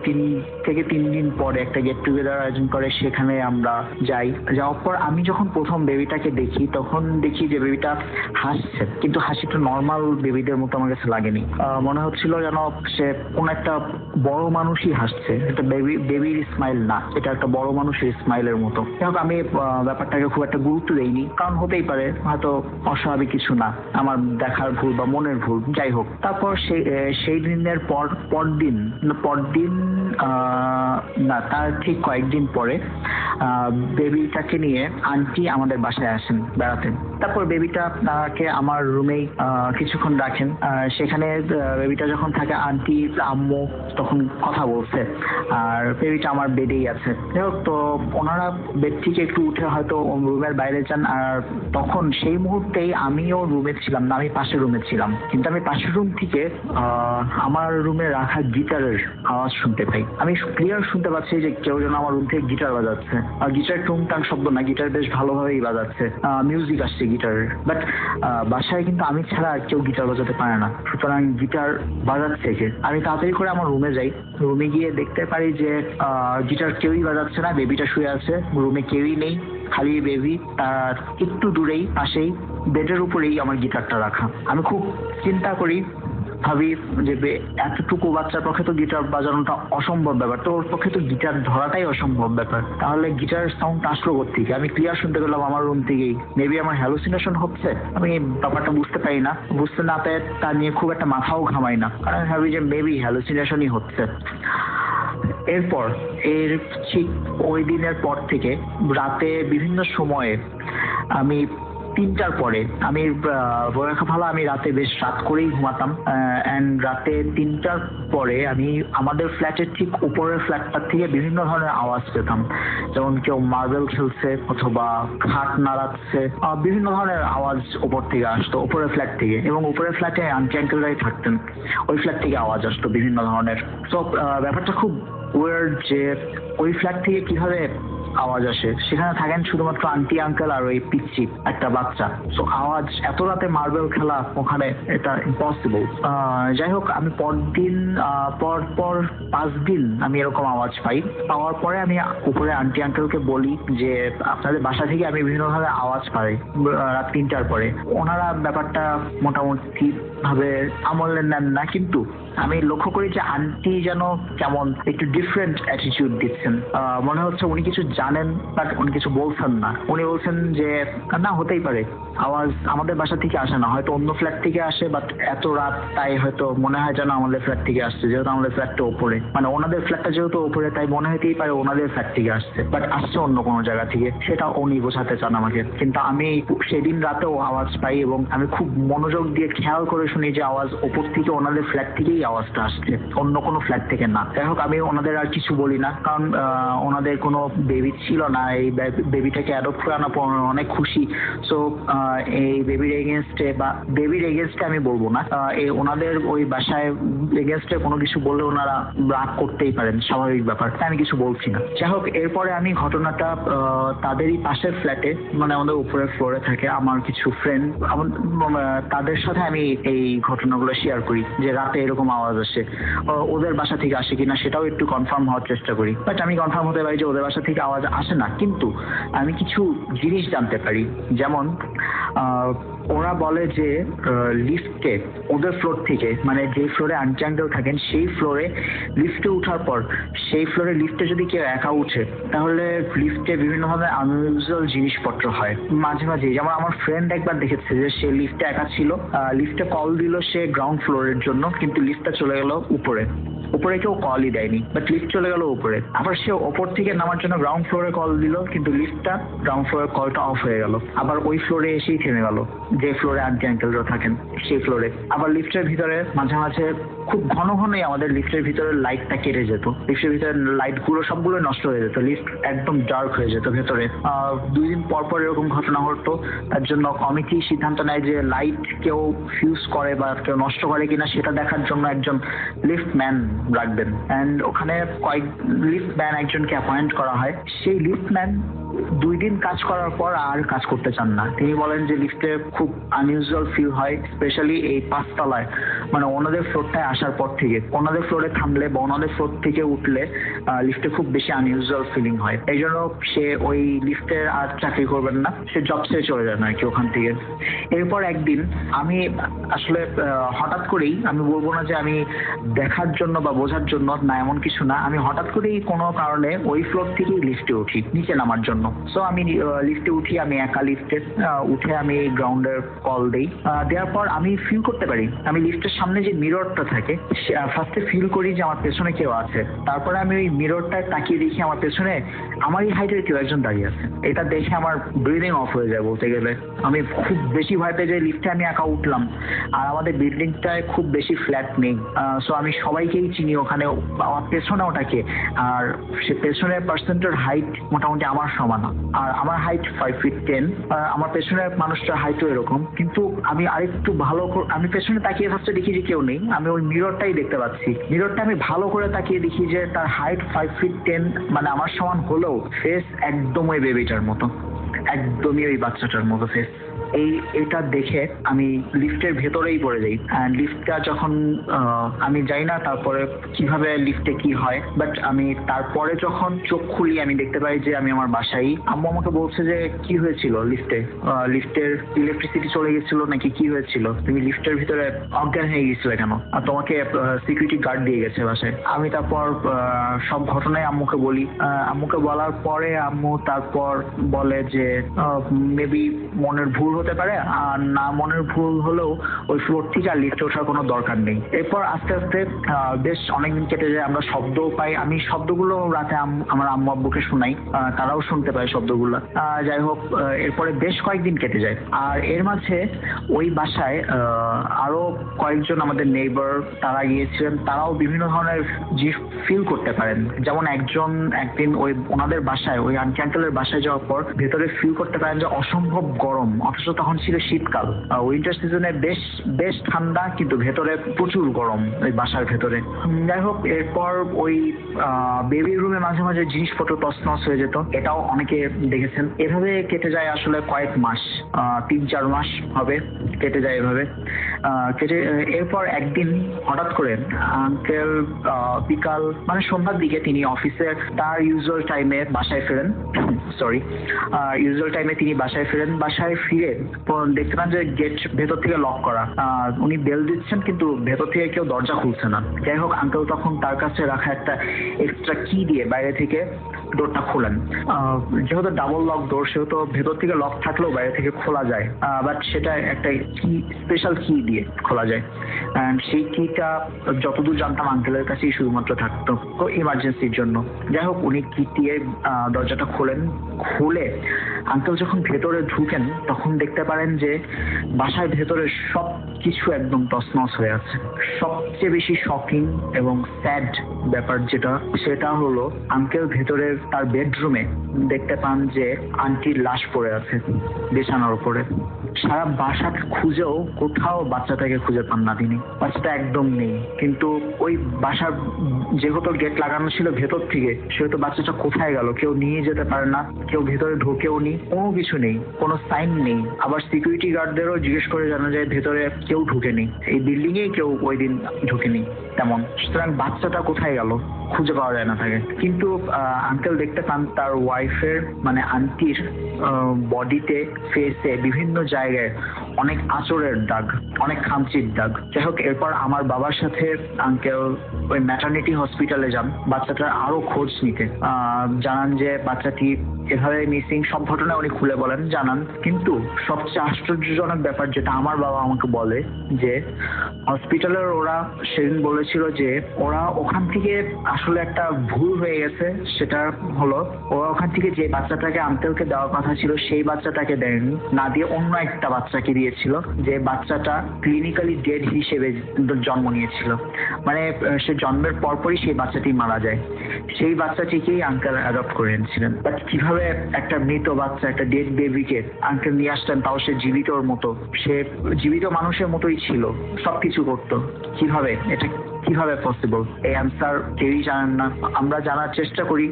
থেকে 3 দিন পরে একটা গেট টুগেদার আয়োজন করে, সেখানে আমরা যাই। যাওয়ার পর আমি যখন প্রথম বেবিটাকে দেখি তখন দেখি যে বেবিটা হাসছে, কিন্তু হাসিটা নর্মাল বেবিদের মতো আমার কাছে লাগেনি। মনে হচ্ছিল যেন সে কোন একটা বড় মানুষই হাসছে, এটা বেবির স্মাইল না, এটা একটা বড় মানুষের স্মাইলের মতো। যাই হোক, আমি ব্যাপারটাকে খুব একটা গুরুত্ব দেইনি, কারণ হতেই পারে হয়তো অস্বাভাবিক কিছু না, আমার দেখার ভুল বা মনের ভুল। যাই হোক, তারপর সেই দিনের পরদিন না, তার ঠিক কয়েকদিন পরে বেবিটাকে নিয়ে আন্টি আমাদের বাসায় আসেন বেড়াতে। তারপর বেবিটাকে আমার রুমেই কিছুক্ষণ রাখেন। সেখানে বেবিটা যখন থাকে, আন্টি আম্মু তখন কথা বলছে, আর বেবিটা আমার বেডেই আছে। যাই হোক, তো ওনারা বেড থেকে একটু উঠে হয়তো রুমের বাইরে যান, আর তখন সেই মুহূর্তেই আমিও রুমে ছিলাম না, আমি পাশের রুমে ছিলাম। কিন্তু আমি পাশের রুম থেকে আমার রুমে রাখা গিটারের আওয়াজ শুনতে পাই। আমি ক্লিয়ার শুনতে পাচ্ছি যে কেউ যেন আমার রুম থেকে গিটার বাজাচ্ছে। আর গিটার টুংটাং শব্দ না, গিটার বেশ ভালোভাবেই বাজাচ্ছে, মিউজিক আসছে গিটারের। বাট বাসায় কিন্তু আমি ছাড়া আর কেউ গিটার বাজাতে পারে না, সুতরাং গিটার বাজাচ্ছে কে? আমি তাড়াতাড়ি করে আমার রুমে যাই। রুমে গিয়ে দেখতে পারি যে গিটার কেউই বাজাচ্ছে না, বেবিটা শুয়ে আছে, রুমে কেউই নেই, খালি বেবি। তার একটু দূরেই পাশেই বেডের উপরেই আমার গিটারটা রাখা। আমি খুব চিন্তা করি, ভাবি যে এতটুকু বাচ্চার পক্ষে তো গিটার বাজানোটা অসম্ভব ব্যাপার, তো ওর পক্ষে তো গিটার ধরাটাই অসম্ভব ব্যাপার। তাহলে গিটার সাউন্ড আসলো কোত্থেকে? আমি ক্লিয়ার শুনতে পেলাম আমার রুম থেকেই। মেবি আমার হ্যালুসিনেশন হচ্ছে, আমি ব্যাপারটা বুঝতে পারি না। বুঝতে না পেরে তা নিয়ে খুব একটা মাথাও ঘামাই না, কারণ আমি ভাবি যে মেবি হ্যালুসিনেশনই হচ্ছে। এরপর ঠিক ওই দিনের পর থেকে রাতে বিভিন্ন সময়ে আমি 3টার পরে, আমি বলে রাখা ভালো, আমি রাতে বেশ রাত করেই ঘুমাতাম। রাতে 3টার পরে আমি আমাদের ফ্ল্যাটের ঠিক উপরের ফ্ল্যাটটার থেকে বিভিন্ন ধরনের আওয়াজ পেতাম, যেমন কেউ মার্বেল খেলছে অথবা খাট নাড়াচ্ছে, বিভিন্ন ধরনের আওয়াজ উপর থেকে আসতো, উপরের ফ্ল্যাট থেকে। এবং উপরের ফ্ল্যাটে আন্টি আঙ্কেলরাই থাকতেন, ওই ফ্ল্যাট থেকে আওয়াজ আসতো বিভিন্ন ধরনের। তো ব্যাপারটা খুব ওয়ার্ড যে ওই ফ্ল্যাট থেকে কিভাবে আওয়াজ আসে, সেখানে থাকেন শুধুমাত্র আন্টি আঙ্কেল আর ওই পিচ্চি একটা বাচ্চা। তো আওয়াজ এত রাতে মার্বেল খেলা ওখানে, এটা ইম্পসিবল। যাই হোক, আমি পর 5 দিন আমি এরকম আওয়াজ পাই। পাওয়ার পরে আমি উপরে আন্টি আঙ্কেলকে বলি যে আপনাদের বাসা থেকে আমি বিভিন্ন ধরনের আওয়াজ পাই রাত 3টার পরে। ওনারা ব্যাপারটা মোটামুটি ভাবে আমলে নেন না, কিন্তু আমি লক্ষ্য করি যে আন্টি যেন কেমন একটু ডিফারেন্ট অ্যাটিটিউড দিচ্ছেন। মনে হচ্ছে উনি কিছু জানেন, বাট উনি কিছু বলছেন না। উনি বলছেন যে না, হতেই পারে আওয়াজ আমাদের বাসা থেকে আসে না, হয়তো অন্য ফ্ল্যাট থেকে আসে, বাট এত রাত তাই হয়তো মনে হয় যেন আমাদের ফ্ল্যাট থেকে আসছে, যেহেতু আমাদের ফ্ল্যাটটা ওপরে, মানে ওনাদের ফ্ল্যাটটা যেহেতু ওপরে, তাই মনে হতেই পারে ওনাদের ফ্ল্যাট থেকে আসছে, বাট আসছে অন্য কোনো জায়গা থেকে। সেটা উনি বোঝাতে চান আমাকে। কিন্তু আমি সেদিন রাতেও আওয়াজ পাই এবং আমি খুব মনোযোগ দিয়ে খেয়াল করে শুনি যে আওয়াজ ওপর থেকে, ওনাদের ফ্ল্যাট থেকেই আওয়াজটা আসছে, অন্য কোনো ফ্ল্যাট থেকে না। যাই হোক, আমি ওনাদের আর কিছু বলি না, কারণ ওনাদের কোনো বেবি ছিল না। এই বেবিটাকে অ্যাডপ্ট করে আনার পর অনেক খুশি। সো এই বেবির এগেনস্টে বা বেবির এগেনস্টে আমি বলবো না, ওনাদের ওই বাসায় এগেনস্টে কোনো কিছু বললে ওনারা রাগ করতেই পারেন, স্বাভাবিক ব্যাপার, তাই আমি কিছু বলছি না। যাই হোক, এরপরে আমি ঘটনাটা তাদেরই পাশের ফ্ল্যাটে, মানে আমাদের উপরের ফ্লোরে থাকে আমার কিছু ফ্রেন্ড, তাদের সাথে আমি এই ঘটনাগুলো শেয়ার করি যে রাতে এরকম আওয়াজ আসে, ওদের বাসা থেকে আসে কিনা সেটাও একটু কনফার্ম হওয়ার চেষ্টা করি। বাট আমি কনফার্ম হতে পারি যে ওদের বাসা থেকে আওয়াজ আসে না, কিন্তু আমি কিছু জিনিস জানতে পারি। যেমন ওরা বলে যে লিফটে ওদের ফ্লোর থেকে, মানে যে ফ্লোরে আন্টি আঙ্কেল থাকেন সেই ফ্লোরে লিফটে উঠার পর, সেই ফ্লোরে লিফটে যদি কেউ একা উঠে, তাহলে লিফটে বিভিন্ন ধরনের আনইউজুয়াল জিনিসপত্র হয় মাঝে মাঝে। যেমন আমার ফ্রেন্ড একবার দেখেছে যে সে লিফটে একা ছিল, লিফটে কল দিল সে গ্রাউন্ড ফ্লোরের জন্য, কিন্তু লিফটটা চলে গেল উপরে। উপরে কেউ কলই দেয়নি, বাট লিফট চলে গেল উপরে। আবার সে ওপর থেকে নামার জন্য গ্রাউন্ড ফ্লোরে কল দিল, কিন্তু লিফটটা গ্রাউন্ড ফ্লোরের কলটা অফ হয়ে গেল। আবার ওই ফ্লোরে এসেই থেমে গেল, যে ফ্লোরে আন্টি আঙ্কেলরা থাকেন সেই ফ্লোরে। আবার লিফটের ভিতরে মাঝে মাঝে খুব ঘন ঘনই আমাদের লিফটের ভিতরে লাইটটা কেটে যেত, লিফটের ভিতরে লাইট গুলো সবগুলো নষ্ট হয়ে যেত, লিফট একদম ডার্ক হয়ে যেত ভেতরে। 2 দিন পর পর এরকম ঘটনা ঘটতো। তার জন্য কমিটি সিদ্ধান্ত নেয় যে লাইট কেউ ফিউজ করে বা কেউ নষ্ট করে কিনা সেটা দেখার জন্য একজন লিফট ম্যান রাখবেন। অ্যান্ড ওখানে লিফট ম্যান একজনকে অ্যাপয়েন্ট করা হয়। সেই লিফট ম্যান 2 দিন কাজ করার পর আর কাজ করতে চান না। তিনি বলেন যে লিফটে খুব আনইউজুয়াল ফিল হয়, স্পেশালি এই 5 তলায়, মানে ওনাদের ফ্লোরটায় আসার পর থেকে। ওনাদের ফ্লোরে থামলে বা ওনাদের ফ্লোর থেকে উঠলে লিফটে খুব বেশি আনইউজুয়াল ফিলিং হয়। এই জন্য সে ওই লিফটে আর চাকরি করবেন না, সে জব ছেড়ে চলে যান আর কি ওখান থেকে। এরপর একদিন আমি আসলে হঠাৎ করেই, আমি বলবো না যে আমি দেখার জন্য বা বোঝার জন্য না, এমন কিছু না, আমি হঠাৎ করেই কোনো কারণে ওই ফ্লোর থেকেই লিফটে উঠি নিচে নামার জন্য। সো আমি লিফটে উঠি, আমি একা লিফটে উঠে আমি গ্রাউন্ডের কল দেই। দেওয়ার পর আমি ফিল করতে পারি, আমি লিফটের সামনে যে মিররটা থাকে ফার্স্টে ফিল করি যে আমার পেছনে কেউ আছে। তারপরে আমি ওই মিররটায় তাকিয়ে দেখি আমার পেছনে আমারই হাইটের কেউ একজন দাঁড়িয়ে আছে। এটা দেখে আমার ব্রিদিং অফ হয়ে যায় বলতে গেলে। আমি খুব বেশি ভয় পেয়ে যাই। লিফটে আমি একা উঠলাম, আর আমাদের বিল্ডিংটায় খুব বেশি ফ্ল্যাট নেই। সো আমি সবাইকেই চিনি ওখানে, আমার পেছনে ওটাকে। আর সে পেছনের পার্সেন্টের হাইট মোটামুটি আমার সমান, আর আমার হাইট 5 feet 10। আমার পেছনের মানুষটার হাইটও এরকম। কিন্তু আমি আরেকটু ভালো আমি পেছনে তাকিয়ে ফার্স্টে দেখি যে কেউ নেই, আমি ওই মিররটাই দেখতে পাচ্ছি। মিররটা আমি ভালো করে তাকিয়ে দেখি যে তার হাইট 5 feet 10, মানে আমার সমান হলেও ফেস একদম ওই বেবিটার মতো, একদমই ওই বাচ্চাটার মতো ফেস। এটা দেখে আমি লিফটের ভেতরেই পড়ে যাই। লিফটটা যখন আমি যাই না তারপরে কিভাবে লিফটে কি হয়, বাট আমি তারপরে যখন চোখ খুলি আমি দেখতে পাই যে আমি আমার বাসায়। আম্মু আমাকে বলছে যে কি হয়েছিল লিফটের ইলেকট্রিসিটি চলে গেছিল নাকি কি হয়েছিল, তুমি লিফটের ভিতরে অজ্ঞান হয়ে গেছিলে কেন, আর তোমাকে সিকিউরিটি গার্ড দিয়ে গেছে বাসায়। আমি তারপর সব ঘটনায় আম্মুকে বলি। আম্মুকে বলার পরে আম্মু তারপর বলে যে মেবি মনের ভুল হতে পারে, আর না মনের ভুল হলেও ওই ফ্লোর থেকে আর লিফটে ওঠার কোনো দরকার নেই। এরপর আস্তে আস্তে বেশ অনেকদিন কেটে যায়, আমরা শব্দও পাই। আমি শব্দগুলো রাতে আমার আম্মু আব্বুকে শোনাই, তারাও শুনতে পায় শব্দগুলো। যাই হোক, এরপরে বেশ কয়েকদিন কেটে যায়। আর এর মাঝে ওই বাসায় আরো কয়েকজন আমাদের নেইবার তারা গিয়েছিলেন, তারাও বিভিন্ন ধরনের জিনিস ফিল করতে পারেন। যেমন একদিন ওনাদের বাসায়, ওই আন্টি আঙ্কেলের বাসায় যাওয়ার পর ভেতরে ফিল করতে পারেন যে অসম্ভব গরম, অথচ তখন ছিল শীতকাল। উইন্টার সিজনে বেশ ঠান্ডা, কিন্তু ভেতরে প্রচুর গরম ওই বাসার ভেতরে। যাই হোক, এরপর ওই বেবি রুমে মাঝে মাঝে জিনিসপত্র তছনছ হয়ে যেত, এটাও অনেকে দেখেছেন। এভাবে কেটে যায় আসলে কয়েক মাস, 3-4 মাস হবে কেটে যায় এভাবে। এরপর একদিন হঠাৎ করে আঙ্কেল বিকাল মানে সন্ধ্যার দিকে তিনি অফিসে তার ইউজুয়াল টাইমে বাসায় ফেরেন। তিনি বাসায় ফেরেন। বাসায় ফিরে দেখতে পান যে গেট ভেতর থেকে লক করা। উনি বেল দিচ্ছেন কিন্তু ভেতর থেকে কেউ দরজা খুলছে না। যাই হোক, আঙ্কেল তখন তার কাছে রাখা একটা এক্সট্রা কি দিয়ে বাইরে থেকে ডোরটা খোলেন। যেহেতু ডাবল লক ডোর, সেহেতু ভেতর থেকে লক থাকলেও বাইরে থেকে খোলা যায়, বাট সেটা একটা কি স্পেশাল কি দিয়ে খোলা যায়। সেই কিটা যতদূর জানতাম আঙ্কেলের কাছেই শুধুমাত্র থাকতো ইমার্জেন্সির জন্য। যাই হোক, উনি কি দিয়ে দরজাটা খুলে আঙ্কেল যখন ভেতরে ঢুকেন তখন দেখতে পারেন যে বাসার ভেতরে সব কিছু একদম তছনছ হয়ে আছে। সবচেয়ে বেশি শকিং এবং স্যাড ব্যাপার সেটা হলো আঙ্কেল ভেতরের তার বেডরুমে দেখতে পান যে আন্টির লাশ পড়ে আছে বিছানার উপরে। সারা বাসা খুঁজেও কোথাও বাচ্চাটাকে খুঁজে পান না তিনি, বাচ্চাটা একদম নেই। কিন্তু ওই বাসার যেহেতু গেট লাগানো ছিল ভেতর থেকে, সেহেতু বাচ্চাটা কোথায় গেল কেউ নিয়ে যেতে পারে না, কেউ ভেতরে ঢোকেও নি, কোনো কিছু নেই, কোনো সাইন নেই। আবার সিকিউরিটি গার্ডদেরও জিজ্ঞেস করে জানা যায় ভেতরে কেউ ঢুকেনি, এই বিল্ডিং এ কেউ ওই দিন ঢুকেনি তেমন। সুতরাং বাচ্চাটা কোথায় গেল খুঁজে পাওয়া যায় না থাকে। কিন্তু আঙ্কেল দেখতে পান তার ওয়াইফের মানে আন্টির বডিতে, ফেসে, বিভিন্ন জায়গায় অনেক আঁচড়ের দাগ, অনেক খামচির দাগ। যাই হোক, এরপর আমার বাবার সাথে আঙ্কেল ওই ম্যাটারনিটি হসপিটালে যান বাচ্চাটার আরো খোঁজ নিতে। জানান যে বাচ্চাটি এভাবে মিসিং, সব ঘটনা উনি খুলে বলেন, জানান। কিন্তু সবচেয়ে আশ্চর্যজনক ব্যাপার যেটা আমার বাবা আমাকে বলে, যে হসপিটালের ওরা সেদিন বলেছিল যে ওরা ওখান থেকে আসলে একটা ভুল হয়ে গেছে। সেটা হলো ওরা ওখান থেকে যে বাচ্চাটাকে আঙ্কেলকে দেওয়ার কথা ছিল সেই বাচ্চাটাকে দেয়নি, না দিয়ে অন্য একটা বাচ্চাকে দিয়েছিল, যে বাচ্চাটা ক্লিনিক্যালি ডেড হিসেবে জন্ম নিয়েছিল। মানে সে জন্মের পরপরই সেই বাচ্চাটি মারা যায়। সেই বাচ্চাটিকেই আঙ্কেল অ্যাডপ্ট করে এনেছিলেন। বাট কিভাবে একটা মৃত বাচ্চা, একটা ডেড বেবিকে আঙ্কেল নিয়ে আসলেন, তাও সে জীবিতর মতো, সে জীবিত মানুষের মতোই ছিল, সবকিছু করতো। এটা কিভাবে পসিবল? এই অ্যান্সার কেউই জানেন না। আমরা জানার চেষ্টা করি,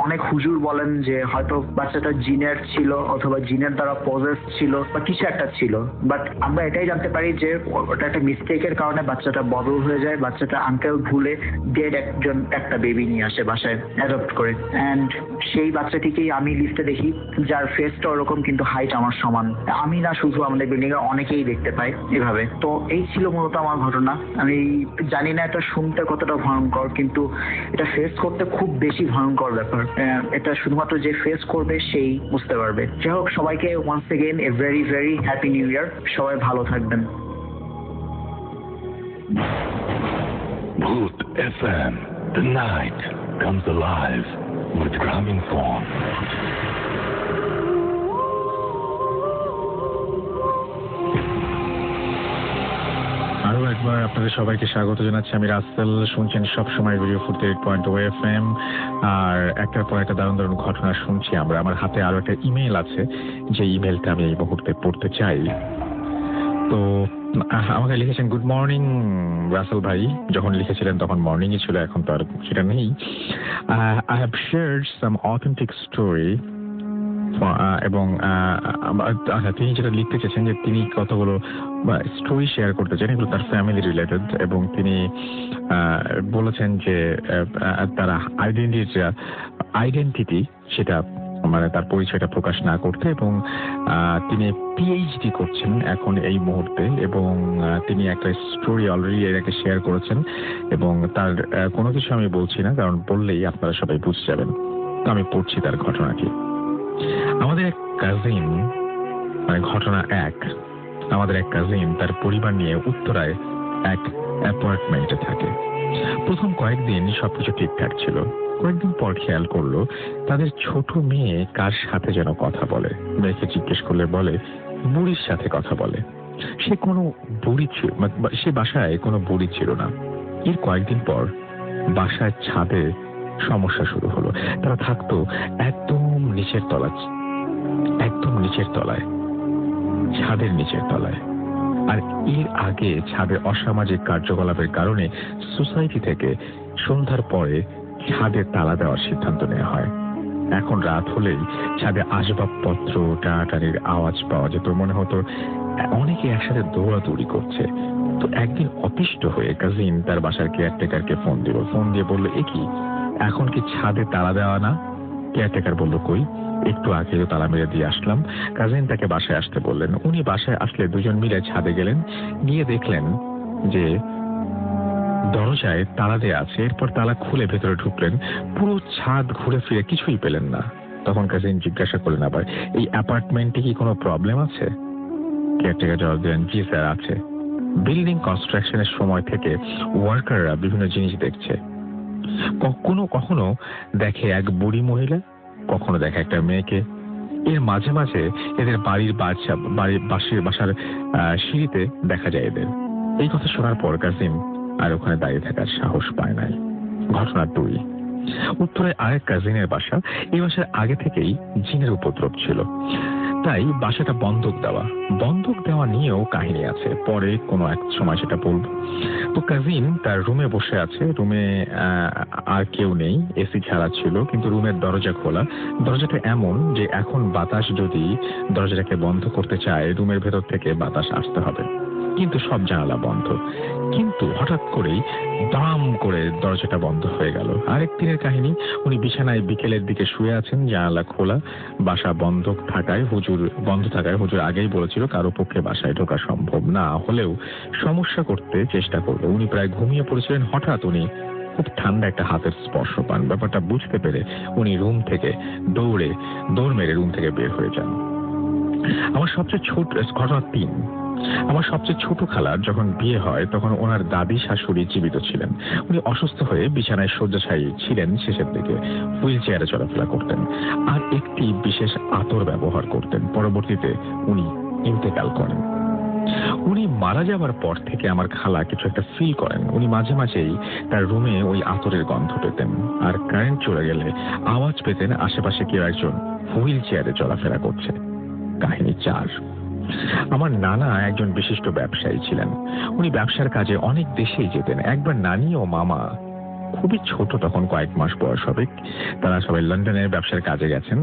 অনেক হুজুর বলেন যে হয়তো বাচ্চাটা জিনের ছিল, অথবা জিনের দ্বারা পজেস ছিল, বা কিছু একটা ছিল। বাট আমরা এটাই জানতে পারি যে ওটা একটা মিস্টেকের কারণে বাচ্চাটা বদল হয়ে যায়। বাচ্চাটা আঙ্কেল ভুলে ডেড একটা বেবি নিয়ে আসে বাসায় অ্যাডপ্ট করে। অ্যান্ড সেই বাচ্চাটিকেই আমি লিস্টে দেখি, যার ফেসটা ওরকম কিন্তু হাইট আমার সমান। আমি না, শুধু আমাদের বিল্ডিং এর অনেকেই দেখতে পাই এভাবে। তো এই ছিল মূলত আমার ঘটনা। আমি জানি না এটা শুনতে কতটা ভয়ঙ্কর, কিন্তু এটা ফেস করতে খুব বেশি ভয়ঙ্কর ব্যাপার। এটা শুধুমাত্র যে ফেস করবে সেই বুঝতে পারবে। যাই হোক, সবাইকে once again a very very happy new year. সবাই ভালো থাকবেন। Bhoot FM, the night comes alive with Gramophone. আরো একবার আপনাদের সবাইকে স্বাগত জানাচ্ছি। আমি রাসেল, শুনছেন সবসময় রেডিও 48.0 FM। আর একটার পর একটা দারুণ দারুণ ঘটনা শুনছি আমরা। আমার হাতে আরো একটা ইমেল আছে, যে ইমেলটা আমি এই মুহূর্তে পড়তে চাই। তো আমাকে লিখেছেন, গুড মর্নিং রাসেল ভাই। যখন লিখেছিলেন তখন মর্নিংই ছিল, এখন তো আর সেটা নেই। I have shared some authentic story. এবং তিনি যেটা লিখতে চেয়েছেন যে তিনি কতগুলো স্টোরি শেয়ার করতে চান, এগুলো তার ফ্যামিলি রিলেটেড। এবং তিনি বলেছেন যে তার আইডেন্টিটি সেটা, মানে তার পরিচয়টা প্রকাশ না করতে। এবং তিনি পিএইচডি করছেন এখন এই মুহূর্তে, এবং তিনি একটা স্টোরি অলরেডি এর আগে শেয়ার করেছেন। এবং তার কোনো কিছু আমি বলছি না, কারণ বললেই আপনারা সবাই বুঝে যাবেন। তো আমি পড়ছি তার ঘটনাটি। আমাদের এক কাজিন, মানে ঘটনা এক, আমাদের এক কাজিন তার পরিবার নিয়ে উত্তরায় এক অ্যাপার্টমেন্টে থাকে। প্রথম কয়েকদিন সবকিছু ঠিকঠাক ছিল। কয়েকদিন পর খেয়াল করলো তাদের ছোট মেয়ে কার সাথে যেন কথা বলে। মেয়েকে জিজ্ঞেস করলে বলে বুড়ির সাথে কথা বলে। সে বাসায় কোনো বুড়ি ছিল না। এর কয়েকদিন পর বাসায় ছাদে সমস্যা শুরু হলো। তারা থাকতো একদম নিচের তলায়, ছাদের নিচের তলায়। আর এর আগে ছাদে অসামাজিক কার্যকলাপের কারণে সোসাইটি থেকে সন্ধ্যার পরে ছাদে তালা দেওয়ার সিদ্ধান্ত নেওয়া হয়। এখন রাত হলেই ছাদে আসবাবপত্র টানাটানির আওয়াজ পাওয়া যেত। মনে হতো অনেকে একসাথে দৌড়াদৌড়ি করছে। তো একদিন অতিষ্ঠ হয়ে কাজিন তার বাসার কেয়ারটেকারকে ফোন দিয়ে বলল, এ কি, এখন কি ছাদে তালা দেওয়া না? কেয়ারটেকার বলল, কই, একটু আগে তো তালা মেরে দিয়ে আসলাম। কাজিন তাকে বাসায় আসতে বললেন। উনি বাসায় আসলে দুজন মিলে ছাদে গেলেন। গিয়ে দেখলেন যে দরজায় তালা দেয়া আছে। এরপর তালা খুলে ভেতরে ঢুকলেন। পুরো ছাদ ঘুরে ফিরে কিছুই পেলেন না। তখন কাজিন জিজ্ঞাসা করলেন আবার, এই অ্যাপার্টমেন্টে কি কোনো প্রবলেম আছে? কেয়ারটেকার জবাব দিলেন, জি স্যার আছে। বিল্ডিং কনস্ট্রাকশনের সময় থেকে ওয়ার্কাররা বিভিন্ন জিনিস দেখছে। কখনো দেখে এক বুড়ি মহিলা, কখনো দেখে একটা মেয়েকে। এর মাঝে মাঝে এদের বাসার সিঁড়িতে দেখা যায় এদের। এই কথা শোনার পর কাজিম আর ওখানে দাঁড়িয়ে থাকার সাহস পায় নাই। ঘটনা 2, উত্তরায় আরেক কাজিনের বাসা। এই বাসার আগে থেকেই জিনের উপদ্রব ছিল, তাই বাসাটা বন্ধক দেওয়া নিয়েও কাহিনী আছে, পরে কোনো এক সময় সেটা বলবো। তো কাজিন তার রুমে বসে আছে। রুমে আর কেউ নেই, এসি ছাড়া ছিল, কিন্তু রুমের দরজা খোলা। দরজাটা এমন যে এখন বাতাস যদি দরজাটাকে বন্ধ করতে চায়, রুমের ভেতর থেকে বাতাস আসতে হবে। কিন্তু সব জানালা বন্ধ। কিন্তু হঠাৎ করেই দাম করে দরজাটা বন্ধ হয়ে গেল। আরেক দিনের কাহিনী, উনি বিছানায় বিকেলের দিকে শুয়ে আছেন, জানালা খোলা, বাসা বন্ধ থাকায় হুজুর আগেই বলেছিল কারো পক্ষে বাসায় ঢোকা সম্ভব না হলেও সমস্যা করতে চেষ্টা করবে। উনি প্রায় ঘুমিয়ে পড়েছিলেন। হঠাৎ উনি খুব ঠান্ডা একটা হাতের স্পর্শ পান। ব্যাপারটা বুঝতে পেরে উনি দৌড় মেরে রুম থেকে বের হয়ে যান। আমার সবচেয়ে ছোট ঘটনা 3। আমার সবচেয়ে ছোট খালার যখন বিয়ে হয় তখন ওনার দাদি শাশুড়ি জীবিত ছিলেন। উনি অসুস্থ হয়ে বিছানায় শয্যাশায়ী ছিলেন। শেষের দিকে হুইল চেয়ারে চলাফেরা করতেন আর একটি বিশেষ আতর ব্যবহার করতেন। পরবর্তীতে উনি ইন্তেকাল করেন। উনি মারা যাওয়ার পর থেকে আমার খালা কিছু একটা ফিল করেন। উনি মাঝে মাঝেই তার রুমে ওই আতরের গন্ধ পেতেন, আর কারেন্ট চলে গেলে আওয়াজ পেতেন আশেপাশে কেউ একজন হুইল চেয়ারে চলাফেরা করছে। কাহিনী 4। আমার নানা একজন বিশিষ্ট ব্যবসায়ী ছিলেন। উনি ব্যবসার কাজে অনেক দেশেই যেতেন। একবার নানি ও মামা খুবই ছোট, তখন কয়েক মাস বয়স হবে, তারা সবাই লন্ডনের ব্যবসার কাজে গেছেন।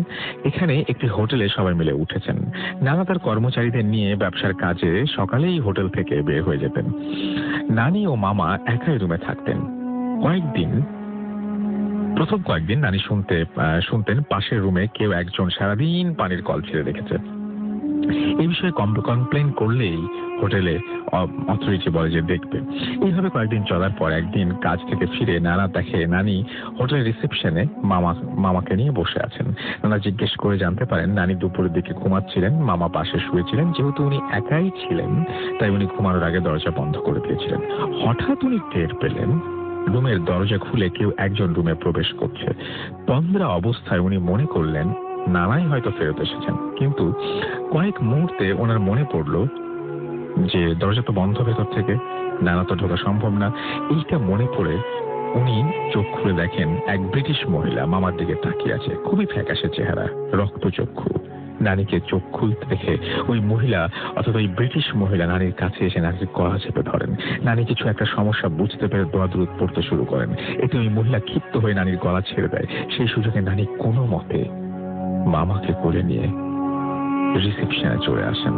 এখানে একটি হোটেলে সবাই মিলে উঠেছেন। নানা তার কর্মচারীদের নিয়ে ব্যবসার কাজে সকালেই হোটেল থেকে বের হয়ে যেতেন। নানি ও মামা একাই রুমে থাকতেন। প্রথম কয়েকদিন নানি শুনতেন পাশের রুমে কেউ একজন সারাদিন পানির কল ছেড়ে রেখেছে। এই বিষয়ে কমপ্লেন করলেই হোটেলে অথরিটি বলে যে দেখবে। এইভাবে কয়েকদিন চলার পর একদিন কাজ থেকে ফিরে নানা দেখে নানি হোটেলের রিসেপশনে মামাকে নিয়ে বসে আছেন। নানা জিজ্ঞেস করে জানতে পারেন নানি দুপুরের দিকে ঘুমাচ্ছিলেন, মামা পাশে শুয়েছিলেন। যেহেতু উনি একাই ছিলেন তাই উনি ঘুমানোর আগে দরজা বন্ধ করে দিয়েছিলেন। হঠাৎ উনি টের পেলেন রুমের দরজা খুলে কেউ একজন রুমে প্রবেশ করছে। তন্দ্রা অবস্থায় উনি মনে করলেন নানাই হয়তো ফেরত এসেছেন। কিন্তু কয়েক মুহূর্তে ওনার মনে পড়ল যে দরজা তো বন্ধ ভেতর থেকে, নানা তো ঢোকা সম্ভব না। এইটা মনে পড়ে উনি চোখ খুলে দেখেন এক ব্রিটিশ মহিলা মামার দিকে তাকিয়ে আছে। খুবই ফ্যাকাশে চেহারা, রক্তচক্ষু। নানিকে চোখ খুলতে দেখে ওই মহিলা অথবা ওই ব্রিটিশ মহিলা নানির কাছে এসে নানির গলা চেপে ধরেন। নানি কিছু একটা সমস্যা বুঝতে পেরে দোয়াদুরুদ পড়তে শুরু করেন। এতে ওই মহিলা ক্ষিপ্ত হয়ে নানির গলা ছেড়ে দেয়। সেই সুযোগে নানি কোনো মতে মামাকে কোলে নিয়ে রিসেপশনে চলে আসেন।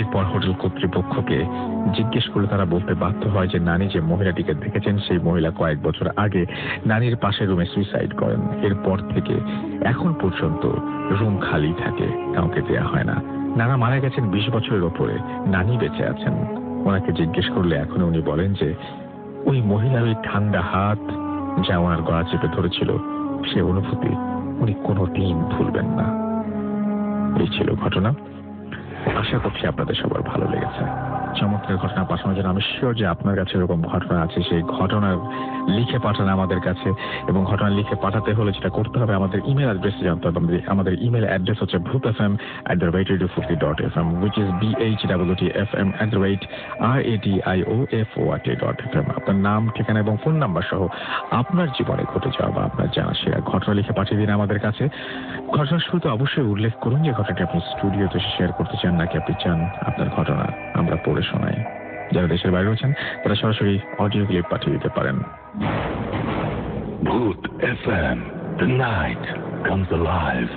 এরপর হোটেল কর্তৃপক্ষকে জিজ্ঞেস করলে তারা বলতে বাধ্য হয় যে নানি যে মহিলাটিকে দেখেছেন সেই মহিলা কয়েক বছর আগে নানির পাশের রুমে সুইসাইড করেন। এরপর থেকে এখন পর্যন্ত রুম খালি থাকে, কাউকে দেয়া হয় না। নানা মারা গেছেন 20 বছরের ওপরে, নানি বেঁচে আছেন। ওনাকে জিজ্ঞেস করলে এখন উনি বলেন যে ওই মহিলার ওই ঠান্ডা হাত যা ওনার গলা চেপে ধরেছিল সে অনুভূতি উনি কোনোদিন ভুলবেন না। এই ছিল ঘটনা। আশা করছি আপনাদের সবার ভালো লেগেছে। চমৎকার ঘটনা পাঠানোর জন্য আমি শিওর যে আপনার কাছে এরকম ঘটনা আছে, সেই ঘটনা লিখে পাঠান আমাদের কাছে। এবং ঘটনা লিখে পাঠাতে হলে যেটা করতে হবে, আমাদের ইমেল অ্যাড্রেসে জানতে হবে। আমাদের ইমেল অ্যাড্রেস হচ্ছে bhutfm@radio40.fm, which is bhutfm@radioforty.fm। আপনার নাম, ঠিকানা এবং ফোন নাম্বার সহ আপনার জীবনে ঘটে যাওয়া বা আপনার জানা সেরা ঘটনা লিখে পাঠিয়ে দিন আমাদের কাছে। ঘটনার শুরুতে অবশ্যই উল্লেখ করুন যে ঘটনাটি আপনি স্টুডিওতে শেয়ার করতে চান নাকি আপনি চান আপনার ঘটনা আমরা পড়ে শোনাই। যারা দেশের বাইরে রয়েছেন তারা সরাসরি অডিও ক্লিপ পাঠিয়ে দিতে পারেন। Bhoot FM, the night comes alive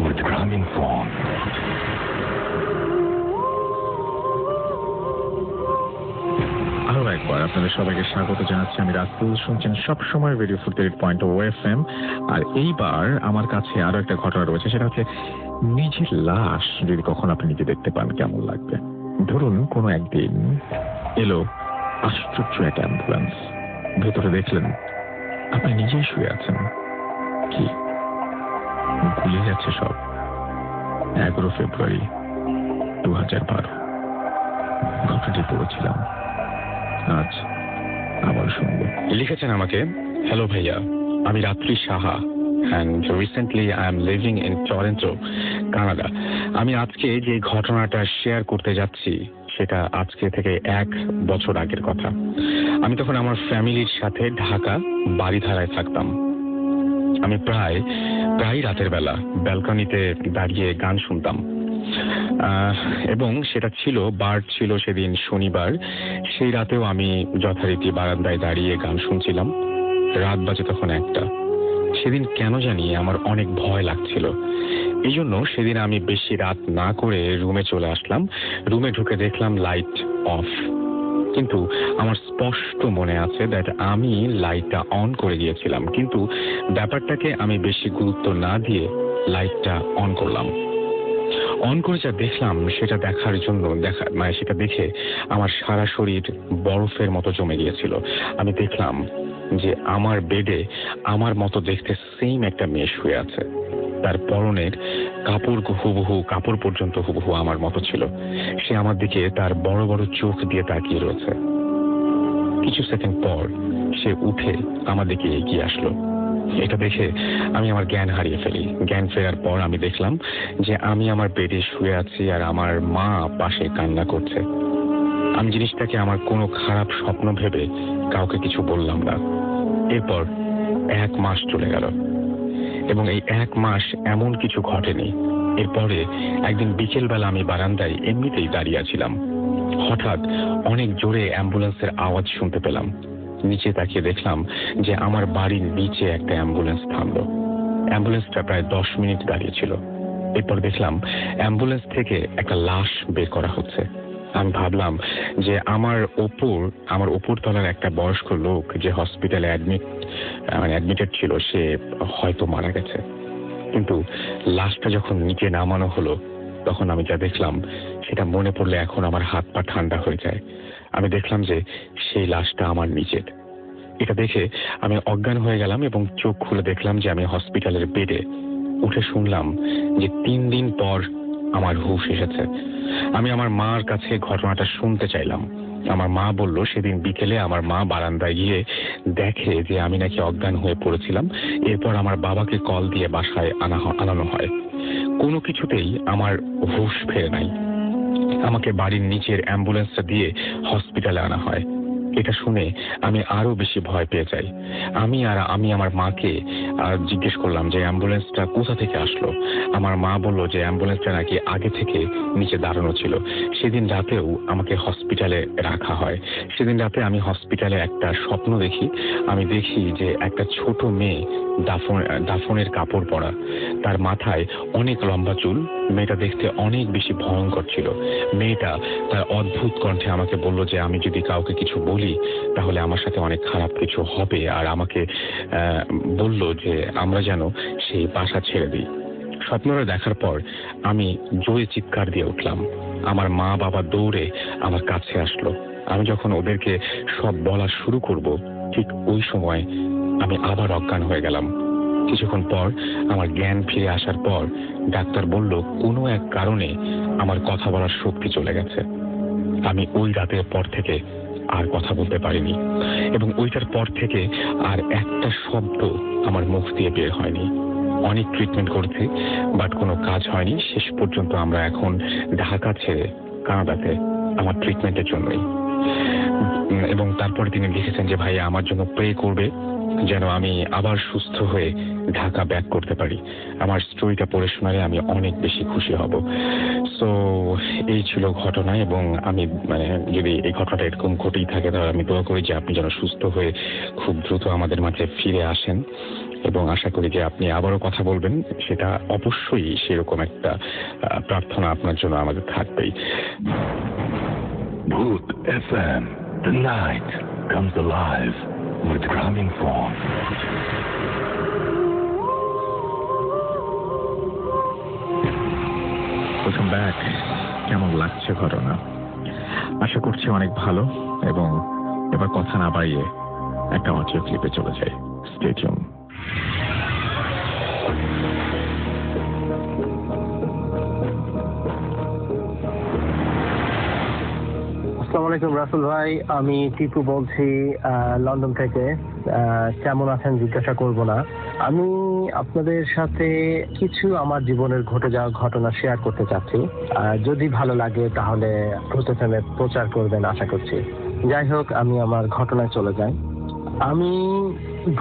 with Gramophone. আরো একবার আপনাদের সবাইকে স্বাগত জানাচ্ছি। আমি রাসেল, শুনছেন সবসময় রেডিও 48.0 আর এইবার আমার কাছে আরো একটা ঘটনা রয়েছে। সেটা হচ্ছে নিজের লাশ যদি কখনো আপনি নিজে দেখতে পান কেমন লাগবে। ধরুন কোনো একদিন এলো আশ্চর্য একটা অ্যাম্বুলেন্স, ভেতরে দেখলেন আপনি নিজেই শুয়ে আছেন। কি ভুলে যাচ্ছে সব। 11 ফেব্রুয়ারি 2012 ঘটনাটি পড়েছিলাম, আজ আবার শুনবো। লিখেছেন আমাকে, হ্যালো ভাইয়া, আমি রাত্রি Saha and recently I am living in Toronto, Canada. আমি আজকে যে ঘটনাটা শেয়ার করতে যাচ্ছি সেটা আজকে থেকে 1 বছর আগের কথা। আমি তখন আমার ফ্যামিলির সাথে ঢাকা বাড়িধারায় থাকতাম। আমি প্রায় রাতের বেলা ব্যালকনিতে দাঁড়িয়ে গান শুনতাম এবং সেটা ছিল সেদিন শনিবার। সেই রাতেও আমি যথারীতি বারান্দায় দাঁড়িয়ে গান শুনছিলাম। রাত বাজে তখন 1টা। সেদিন কেন জানি আমার অনেক ভয় লাগছিল। এই জন্য সেদিন আমি বেশি রাত না করে রুমে চলে আসলাম। রুমে ঢুকে দেখলাম লাইট অফ, কিন্তু আমার স্পষ্ট মনে আছে দ্যাট আমি লাইটটা অন করে গিয়েছিলাম, কিন্তু ব্যাপারটাকে আমি বেশি গুরুত্ব না দিয়ে লাইটটা অন করলাম। অন করে যা দেখলাম সেটা দেখার জন্য সেটা দেখে আমার সারা শরীর বরফের মতো জমে গিয়েছিল। আমি দেখলাম যে আমার বেডে আমার মতো দেখতে সেম একটা মেয়ে শুয়ে আছে। তার পরনের কাপড় পর্যন্ত হুবহু আমার মতো ছিল। সে আমার দিকে তার বড় বড় চোখ দিয়ে তাকিয়ে রয়েছে। কিছু সেকেন্ড পর সে উঠে আমার দিকে এগিয়ে আসলো। এটা দেখে আমি আমার জ্ঞান হারিয়ে ফেলি। জ্ঞান ফেরার পর আমি দেখলাম যে আমি আমার বেডে শুয়ে আছি আর আমার মা পাশে কান্না করছে। আমি জিনিসটাকে আমার কোনো খারাপ স্বপ্ন ভেবে কাউকে কিছু বললাম না। এরপর 1 মাস চলে গেল এবং এই 1 মাস এমন কিছু ঘটেনি। এরপরে একদিন বিকেলবেলা আমি বারান্দায় এমনিতেই দাঁড়িয়ে আছিলাম। হঠাৎ অনেক জোরে অ্যাম্বুলেন্সের আওয়াজ শুনতে পেলাম। নিচে তাকিয়ে দেখলাম যে আমার বাড়ির নিচে একটা অ্যাম্বুলেন্স থামলো। অ্যাম্বুলেন্সটা প্রায় 10 মিনিট দাঁড়িয়েছিল। এরপর দেখলাম অ্যাম্বুলেন্স থেকে একটা লাশ বের করা হচ্ছে। আমি ভাবলাম যে আমার ওপর তলার একটা বয়স্ক লোক যে হসপিটালে অ্যাডমিটেড ছিল সে হয়তো মারা গেছে। কিন্তু লাশটা যখন নিচে নামানো হলো তখন আমি যা দেখলাম সেটা মনে পড়লে এখন আমার হাত পা ঠান্ডা হয়ে যায়। আমি দেখলাম যে সেই লাশটা আমার নিজের। এটা দেখে আমি অজ্ঞান হয়ে গেলাম এবং চোখ খুলে দেখলাম যে আমি হসপিটালের বেডে। উঠে শুনলাম যে 3 দিন পর আমার হুঁশ এসেছে। আমি আমার মার কাছে ঘটনাটা শুনতে চাইলাম। আমার মা বলল সেদিন বিকেলে আমার মা বারান্দায় গিয়ে দেখে যে আমি নাকি অজ্ঞান হয়ে পড়েছিলাম। এরপর আমার বাবাকে কল দিয়ে বাসায় আনানো হয়। কোনো কিছুতেই আমার হুঁশ ফেরে নাই। আমাকে বাড়ির নিচের অ্যাম্বুলেন্সটা দিয়ে হসপিটালে আনা হয়। এটা শুনে আমি আরো বেশি ভয় পেয়ে যাই। আমি আমার মাকে জিজ্ঞেস করলাম যে অ্যাম্বুলেন্সটা কোথা থেকে আসলো। আমার মা বলল যে অ্যাম্বুলেন্সটা নাকি আগে থেকে নিচে দাঁড়ানো ছিল। সেদিন রাতেও আমাকে হসপিটালে রাখা হয়। সেদিন রাতে আমি হসপিটালে একটা স্বপ্ন দেখি। আমি দেখি যে একটা ছোট মেয়ে দাফনের কাপড় পরা, তার মাথায় অনেক লম্বা চুল। মেয়েটা দেখতে অনেক বেশি ভয়ঙ্কর ছিল। মেয়েটা তার অদ্ভুত কণ্ঠে আমাকে বলল যে আমি যদি কাউকে কিছু বলি তাহলে আমার সাথে অনেক খারাপ কিছু হবে, আর আমাকে বলল যে আমরা যেন সেই বাসা ছেড়ে দিই। স্বপ্নটা দেখার পর আমি জোরে চিৎকার দিয়ে উঠলাম। আমার মা বাবা দৌড়ে আমার কাছে আসলো। আমি যখন ওদেরকে সব বলা শুরু করব ঠিক ওই সময় আমি আবার অজ্ঞান হয়ে গেলাম। কিছুক্ষণ পর আমার জ্ঞান ফিরে আসার পর ডাক্তার বলল কোনো এক কারণে আমার কথা বলার শক্তি চলে গেছে। আমি ওই রাতের পর থেকে আর কথা বলতে পারিনি এবং ওইটার পর থেকে আর একটা শব্দ আমার মুখ দিয়ে বের হয়নি। অনেক ট্রিটমেন্ট করেছি, বাট কোনো কাজ হয়নি। শেষ পর্যন্ত আমরা এখন ঢাকা ছেড়ে কানাডাতে আমার ট্রিটমেন্টের জন্যই। এবং তারপরে তিনি লিখেছেন যে ভাই আমার জন্য প্রে করবে যেন আমি আবার সুস্থ হয়ে ঢাকা ব্যাক করতে পারি। আমার স্টোরিটা পড়ে শোনালে আমি অনেক বেশি খুশি হব। সো এই ছিল ঘটনা, এবং আমি যদি এই ঘটনাটা এরকম ঘটেই থাকে তাহলে আমি দোয়া করি যে আপনি যেন সুস্থ হয়ে খুব দ্রুত আমাদের মাঝে ফিরে আসেন, এবং আশা করি যে আপনি আবারও কথা বলবেন। সেটা অবশ্যই সেরকম একটা প্রার্থনা আপনার জন্য আমাদের থাকবেই। Bhoot FM, the night comes alive with Gramophone. Welcome back. কেমন লাগছে ঘটনা? আশা করছি অনেক ভালো, এবং এবার কথা না বাড়িয়ে একটা অডিও ক্লিপে চলে যাই। Stay tune. আসসালামু আলাইকুম রাসেল ভাই, আমি টিপু বলছি লন্ডন থেকে। কেমন আছেন জিজ্ঞাসা করব না। আমি আপনাদের সাথে কিছু আমার জীবনের ঘটে যাওয়া ঘটনা শেয়ার করতে চাচ্ছি। যদি ভালো লাগে তাহলে ভূত এফএমে প্রচার করবেন আশা করছি। যাই হোক, আমি আমার ঘটনায় চলে যাই। আমি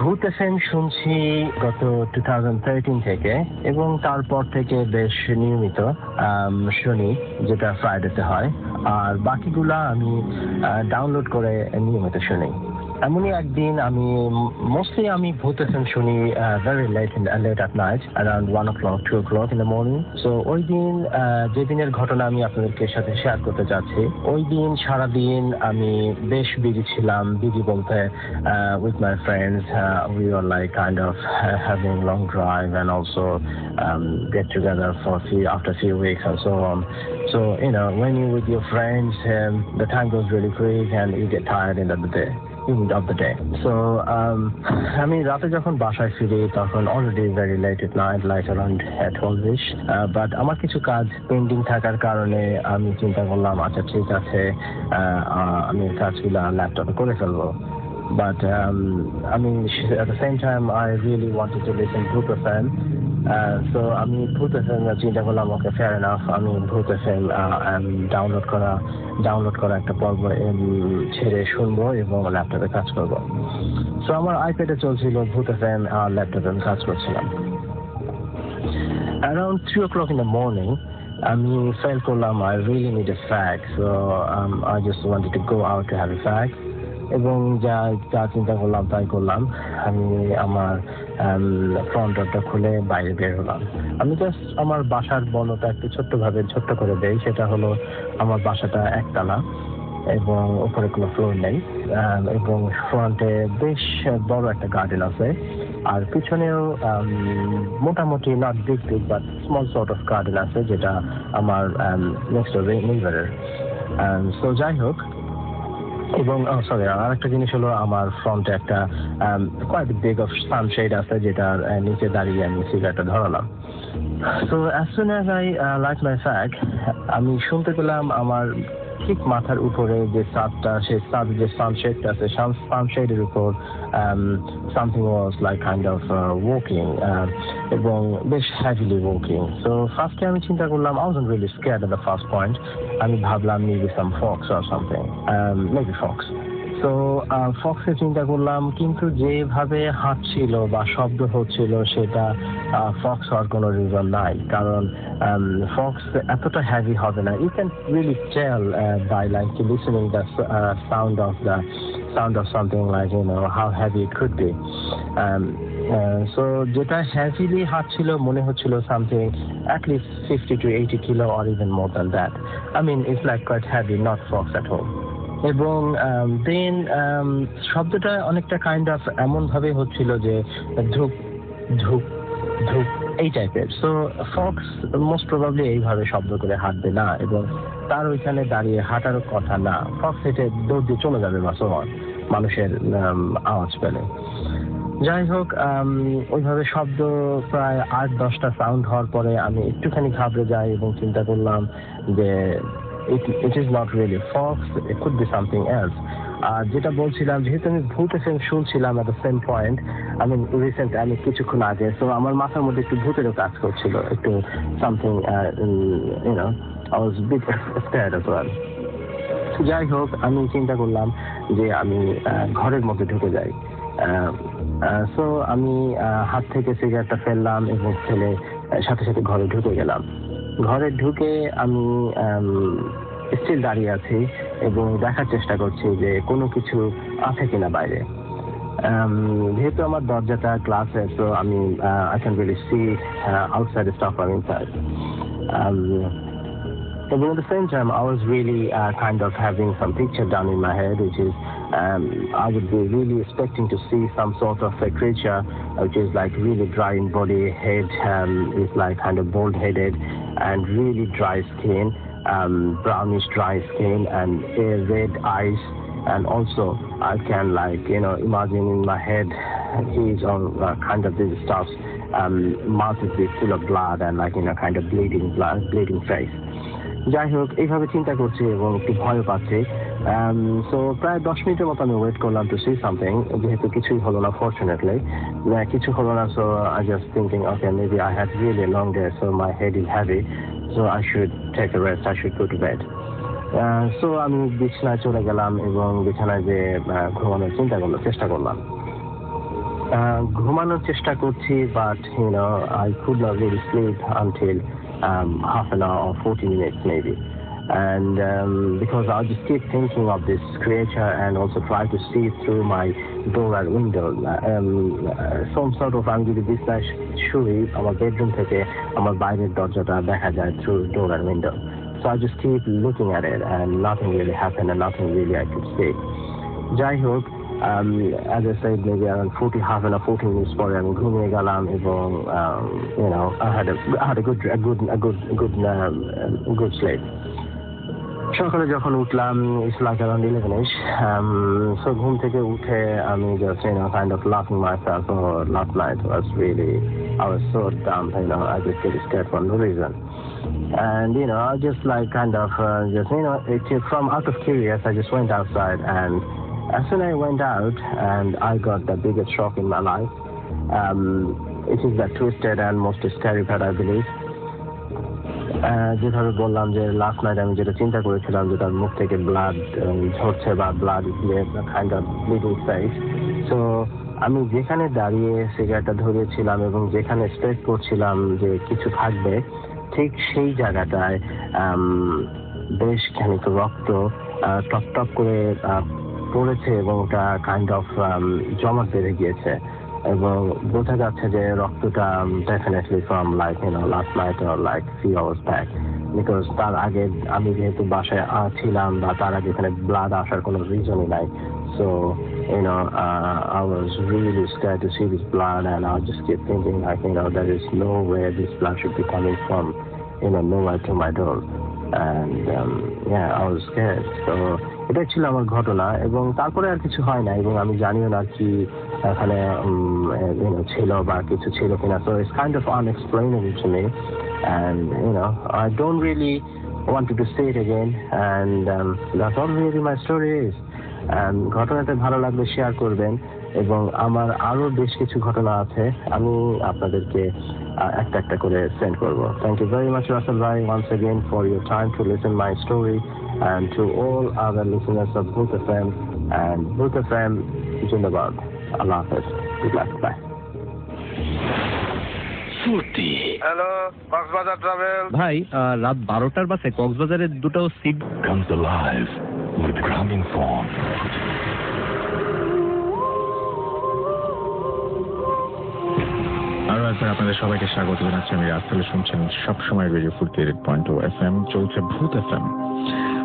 ভূত এফএম শুনছি গত 2013 থেকে, এবং তারপর থেকে বেশ নিয়মিত শুনি, যেটা ফ্রাইডেতে হয়। আর বাকিগুলা আমি ডাউনলোড করে নিয়মিত শুনি। এমনই একদিন আমি মোস্টলি আমি ভূত এফএম শুনি very late at night around 1 o'clock 2 o'clock in the morning. So ওই দিন যে দিনের ঘটনা আমি আপনাদেরকে সাথে শেয়ার করতে যাচ্ছি, ওই দিন সারাদিন আমি বেশ বিজি ছিলাম। বিজি বলতে with my friends we were like kind of having long drive and also get together for after few weeks and so on. So when you're with your friends the time goes really quick and you get tired end of the day. So আমি রাতে যখন বাসায় ফিরি তখন already very late at night like around 12ish, but আমার কিছু কাজ pending থাকার কারণে আমি চিন্তা করলাম আচ্ছা ঠিক আছে আমি কাজগুলো ল্যাপটপে করে ফেলবো। But at the same time I really wanted to listen to Bhoot FM, so আমি Bhoot FM চিন্তা করলাম ওকে ফেয়ার এনাফ, আমি Bhoot FM ডাউনলোড করা একটা পর্ব ছেড়ে শুনবো এবং ল্যাপটপে কাজ করবো। সো আমার আইপ্যাডে চলছিল Bhoot FM আর ল্যাপটপে আমি কাজ করছিলাম। Around 3 o'clock in the morning আমি ফেল করলাম I really need a fag, so I just wanted to go out to have a fag, এবং যা চিন্তা করলাম তাই করলাম। আমি আমার ফ্রন্ট ডোরটা খুলে বাইরে বের হলাম। আমি জাস্ট আমার বাসার বর্ণতা একটু ছোট্ট করে দেই। সেটা হলো আমার বাসাটা একতলা এবং উপরে কোনো ফ্লোর নেই, এবং ফ্রন্টে বেশ বড় একটা গার্ডেন আছে, আর পিছনেও মোটামুটি not big but small sort of garden আছে, যেটা আমার নেক্সট ডোর নেইবারের। সো যাই হোক, এবং সরি আর একটা জিনিস হলো আমার ফ্রন্টে একটা কোয়াইট বিগ অফ সানশেড আছে, যেটার নিচে দাঁড়িয়ে আমি সিগারেটটা ধরালাম। So as soon as I light my fag, আমি শুনতে পেলাম আমার ঠিক মাথার উপরে যে ছাদটা, সেই ছাদ যে সানশেডটা আছে, সানশেডের উপর something was like kind of walking, এবং বেশ হ্যাভিলি ওয়াকিং। সো ফার্স্টে আমি চিন্তা করলাম, I wasn't really scared at the first point. আমি ভাবলাম maybe some fox or something, maybe fox. So ফক্সে চিন্তা করলাম, কিন্তু যেভাবে হাঁটছিল বা শব্দ হচ্ছিল সেটা ফক্স হওয়ার কোনো রিজন নাই, কারণ ফক্স এতটা হ্যাভি হবে না। You can really tell by like listening the sound of something like how heavy it could be. So যেটা হ্যাভিলি হাঁটছিল মনে হচ্ছিল something at least 50 to 80 kilo or even more than that. I mean it's like quite heavy, not fox at all. এবং দেন শব্দটা অনেকটা kind of এমন ভাবে হচ্ছিল যে ধূপ ধূপ ধূপ এই টাইপের। সো ফক্স মোস্ট প্রবাবলি এইভাবে শব্দ করে হাঁটবে না, এবং তার ওইখানে দাঁড়িয়ে হাঁটারও কথা না। ফক্স হেঁটে দৌড় দিয়ে চলে যাবে বা সোমান মানুষের আওয়াজ পেলে। যাই হোক, ওইভাবে শব্দ প্রায় 8-10টা সাউন্ড হওয়ার পরে আমি একটুখানি ঘাবড়ে যাই এবং চিন্তা করলাম যে it is not really fox, it could be something else. আর যেটা বলছিলাম, যেহেতু আমি ভূত এফএম শুনছিলাম at the same point, আমি রিসেন্ট আমি কিছুক্ষণ আগে, সো আমার মাথার মধ্যে একটু ভূতেরও কাজ করছিল, একটু something I was a bit scared as well. যাই হোক, আমি চিন্তা করলাম যে আমি ঘরের মধ্যে ঢুকে যাই। সো আমি হাত থেকে সিগারেটটা ফেললাম এবং ফেলে সাথে সাথে ঘরে ঢুকে গেলাম। ঘরে ঢুকে আমি স্টিল দাঁড়িয়ে আছি এবং দেখার চেষ্টা করছি যে কোনো কিছু আছে কিনা বাইরে। যেহেতু আমার দরজাটা গ্লাসে, তো আমি I can really see outside the stuff I'm inside. But at the same time, I was really kind of having some picture done in my head, which is I would be really expecting to see some sort of a creature which is like really dry in body, head is like kind of bald-headed and really dry skin, brownish dry skin and red eyes. And also I can imagine in my head he's on kind of this stuff, mouth is full of blood and kind of bleeding face. যাই হোক, এইভাবে চিন্তা করছি এবং একটু ভয় পাচ্ছি। So প্রায় 10 মিনিটের মতো আমি ওয়েট করলাম টু সি সামথিং, যেহেতু কিছুই হলো না, ফর্চুনেটলি কিছু হলো না। So I just thinking, okay, maybe I had really a long day, so my head is heavy, so I should take a rest, I should go to bed. So আমি বিছানায় চলে গেলাম এবং বিছানায় যে ঘুমানোর চেষ্টা করলাম। ঘুমানোর চেষ্টা করছি, but I could not really sleep until half an hour or 40 minutes maybe. And because I just keep thinking of this creature and also try to see through my door and window. Some sort of আমি যদি বিছনায় শুই আমার bedroom থেকে আমার বাইরের দরজাটা দেখা যায় through door and window. So I just keep looking at it and nothing really happened and nothing really I could see. যাই হোক, as I said, maybe around 14 minutes পরে আমি ঘুমিয়ে গেলাম এবং I had a good sleep. সকালে যখন উঠলাম it's like around 11ish. So ঘুম থেকে উঠে আমি just kind of laughing myself. Last night I was so dumb, I just get scared for no reason. And I just like kind of from out of curious I just went outside, and as soon as I went out and I got the biggest shock in my life. It is the twisted and most scary part, I believe. যেভাবে বললাম যে last night আমি যেটা চিন্তা করেছিলাম যে তার মুখ থেকে ব্লাড ঝরছে বা ব্লাড দিয়ে kind of bleeding side. So আমি যেখানে দাঁড়িয়ে সিগারেটটা ধরিয়েছিলাম এবং যেখানে এক্সপেক্ট করছিলাম যে কিছু থাকবে, ঠিক সেই জায়গাটায় বেশ খানিক রক্ত টপ টপ করে পড়েছে এবং ওটা কাইন্ড অফ জমাট বেঁধে গিয়েছে এবং বোঝা যাচ্ছে যে রক্তটা definitely from like last night or like few hours back, because তার আগে আমি যেহেতু বাসায় ছিলাম বা তার আগে এখানে ব্লাড আসার কোনো রিজনই নাই। So I was really scared to see this blood, and I just keep thinking like there is no way this blood should be coming from nowhere to my door. And I was scared. So এটাই ছিল আমার ঘটনা এবং তারপরে আর কিছু হয় না এবং আমি জানিও না কি এখানে ছিল বা কিছু ছিল কিনা। So it's kind of unexplainable to me, and I don't really wanted to say it again, and that's all really my story is. ঘটনাটা ভালো লাগলে শেয়ার করবেন এবং আমার আরো বেশ কিছু ঘটনা আছে, আমি আপনাদেরকে একটা একটা করে সেন্ড করব। Thank you very much Russell ভাই once again for your time to listen my story, and to all other listeners of Bhoot FM and Bhoot FM Zindabad. Allah Hafiz. Good luck. Bye. Hello, Cox's Bazar travel. ভাই, রাত 12টার বাসে কক্সবাজারের দুটো seat comes alive with Grameenphone. আরো একবার আপনাদের সবাইকে স্বাগত জানাচ্ছি। আমি রাসেল, শুনছেন সবসময় রেডিও ফুর্তি 8.0 FM, চলছে ভূত FM।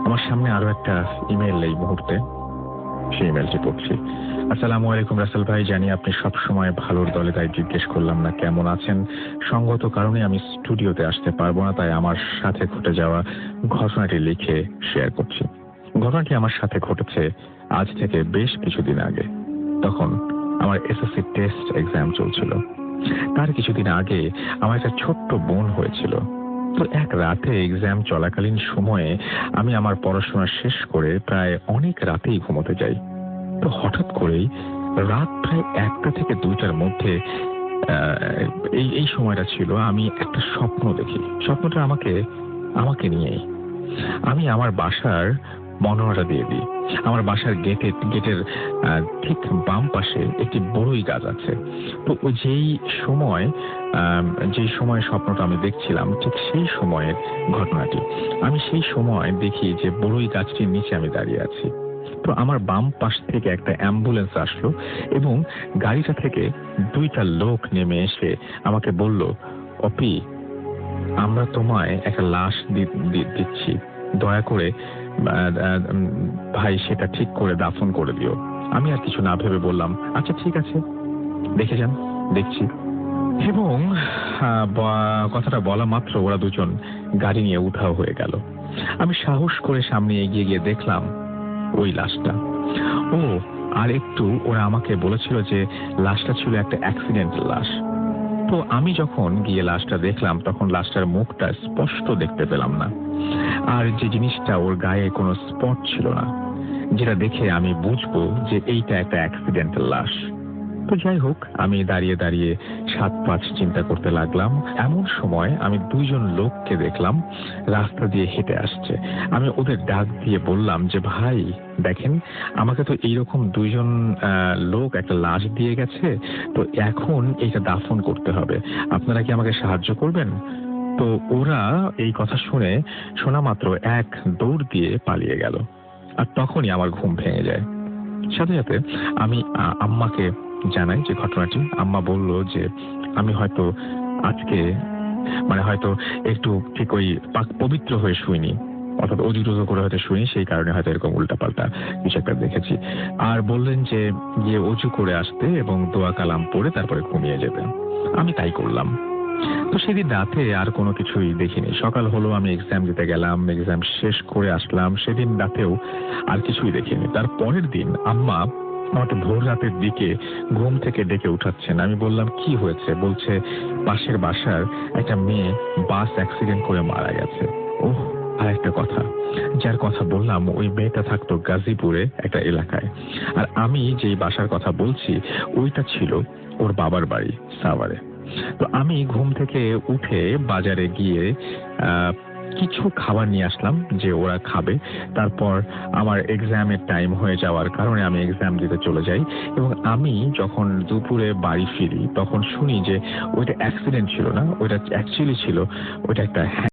আমার সামনে আরো একটা ইমেল এই মুহূর্তে, সেই ইমেলটি পড়ছি। আসসালামু আলাইকুম রাসেল ভাই, জানি আপনি সবসময় ভালোর দলে, তাই জিজ্ঞেস করলাম না কেমন আছেন। সঙ্গত কারণে আমি স্টুডিওতে আসতে পারবো না, তাই আমার সাথে ঘটে যাওয়া ঘটনাটি লিখে শেয়ার করছি। ঘটনাটি আমার সাথে ঘটেছে আজ থেকে বেশ কিছুদিন আগে। তখন আমার এসএসসি টেস্ট এক্সাম চলছিল। তার কিছুদিন আগে আমার একটা ছোট্ট বোন হয়েছিল। তো এক রাতে এক্সাম চলাকালীন সময়ে আমি আমার পড়াশোনা শেষ করে প্রায় অনেক রাতেই ঘুমোতে যাই। তো হঠাৎ করেই রাত প্রায় 1টা থেকে 2টার মধ্যে এই সময়টা ছিল, আমি একটা স্বপ্ন দেখি। স্বপ্নটা আমাকে নিয়েই। আমি আমার বাসার মনোয়ারা দিয়ে দিই। আমার বাসার গেটের ঠিক বাম পাশে একটি বড়ই গাছ আছে। তো যেই সময় স্বপ্নটা আমি দেখছিলাম, ঠিক সেই সময়ের ঘটনাটি। আমি সেই সময় দেখি যে বড়ই গাছটির নিচে আমি দাঁড়িয়ে আছি। তো আমার বাম পাশ থেকে একটা অ্যাম্বুলেন্স আসলো এবং গাড়িটা থেকে 2টা লোক নেমে এসে আমাকে বলল, অপি, আমরা তোমায় একটা লাশ দিচ্ছি, দয়া করে ভাই সেটা ঠিক করে দাফন করে দিও। আমি আর কিছু না ভেবে বললাম, আচ্ছা ঠিক আছে, দেখে যান, দেখছি। এবং কথাটা বলা মাত্র ওরা দুজন গাড়ি নিয়ে উধাও হয়ে গেল। আমি সাহস করে সামনে এগিয়ে গিয়ে দেখলাম ওই লাশটা। আর একটু ওরা আমাকে বলেছিল যে লাশটা ছিল একটা অ্যাক্সিডেন্টাল লাশ। তো আমি যখন গিয়ে লাশটা দেখলাম, তখন লাশটার মুখটা স্পষ্ট দেখতে পেলাম না, আর যে জিনিসটা ওর গায়ে কোনো স্পট ছিল না, যেটা দেখে আমি বুঝবো যে এইটা একটা অ্যাক্সিডেন্টাল লাশ। তো যাই হোক, আমি দাঁড়িয়ে দাঁড়িয়ে 7-5 চিন্তা করতে লাগলাম। এমন সময় আমি 2জন লোককে দেখলাম রাস্তা দিয়ে হেঁটে আসছে। আমি ওদের ডাক দিয়ে বললাম যে, ভাই দেখেন, আমাকে তো এইরকম 2জন লোক একটা লাশ দিয়ে গেছে, তো এখন এইটা দাফন করতে হবে, আপনারা কি আমাকে সাহায্য করবেন? তো ওরা এই কথা শোনা মাত্র এক দৌড় দিয়ে পালিয়ে গেল। আর তখনই আমার ঘুম ভেঙে যায়। সাথে সাথে আমি আম্মাকে জানাই যে ঘটনাটি। আম্মা বলল যে আমি হয়তো আজকে হয়তো একটু ঠিক ওই পবিত্র হয়ে শুইনি, অর্থাৎ অজু টজু করে হয়তো শুইনি, সেই কারণে হয়তো এরকম উল্টাপাল্টা কিছু একটা দেখেছি। আর বললেন যে গিয়ে অজু করে আসতে এবং দোয়া কালাম পড়ে তারপরে ঘুমিয়ে যেতে। আমি তাই করলাম। তো সেদিন রাতে আর কোনো কিছুই দেখিনি। সকাল হলো, আমি এক্সাম দিতে গেলাম, এক্সাম শেষ করে আসলাম। সেদিন রাতেও আর কিছুই দেখিনি। তার পরের দিন আম্মা আমাকে ভোর রাতের দিকে ঘুম থেকে ডেকে উঠাচ্ছেন। আমি বললাম কি হয়েছে? বলছে পাশের বাসার একটা মেয়ে বাস অ্যাক্সিডেন্ট করে মারা গেছে। ওহ, আর একটা কথা, যার কথা বললাম ওই মেয়েটা থাকতো গাজীপুরে একটা এলাকায়, আর আমি যেই বাসার কথা বলছি ওইটা ছিল ওর বাবার বাড়ি সাভারে। তো আমি ঘুম থেকে উঠে বাজারে গিয়ে কিছু খাবার নিয়ে আসলাম যে ওরা খাবে। তারপর আমার এক্সামের টাইম হয়ে যাওয়ার কারণে আমি এক্সাম দিতে চলে যাই, এবং আমি যখন দুপুরে বাড়ি ফিরি তখন শুনি যে ওইটা অ্যাক্সিডেন্ট ছিল না, ওইটা অ্যাকচুয়ালি ছিল ওইটা একটা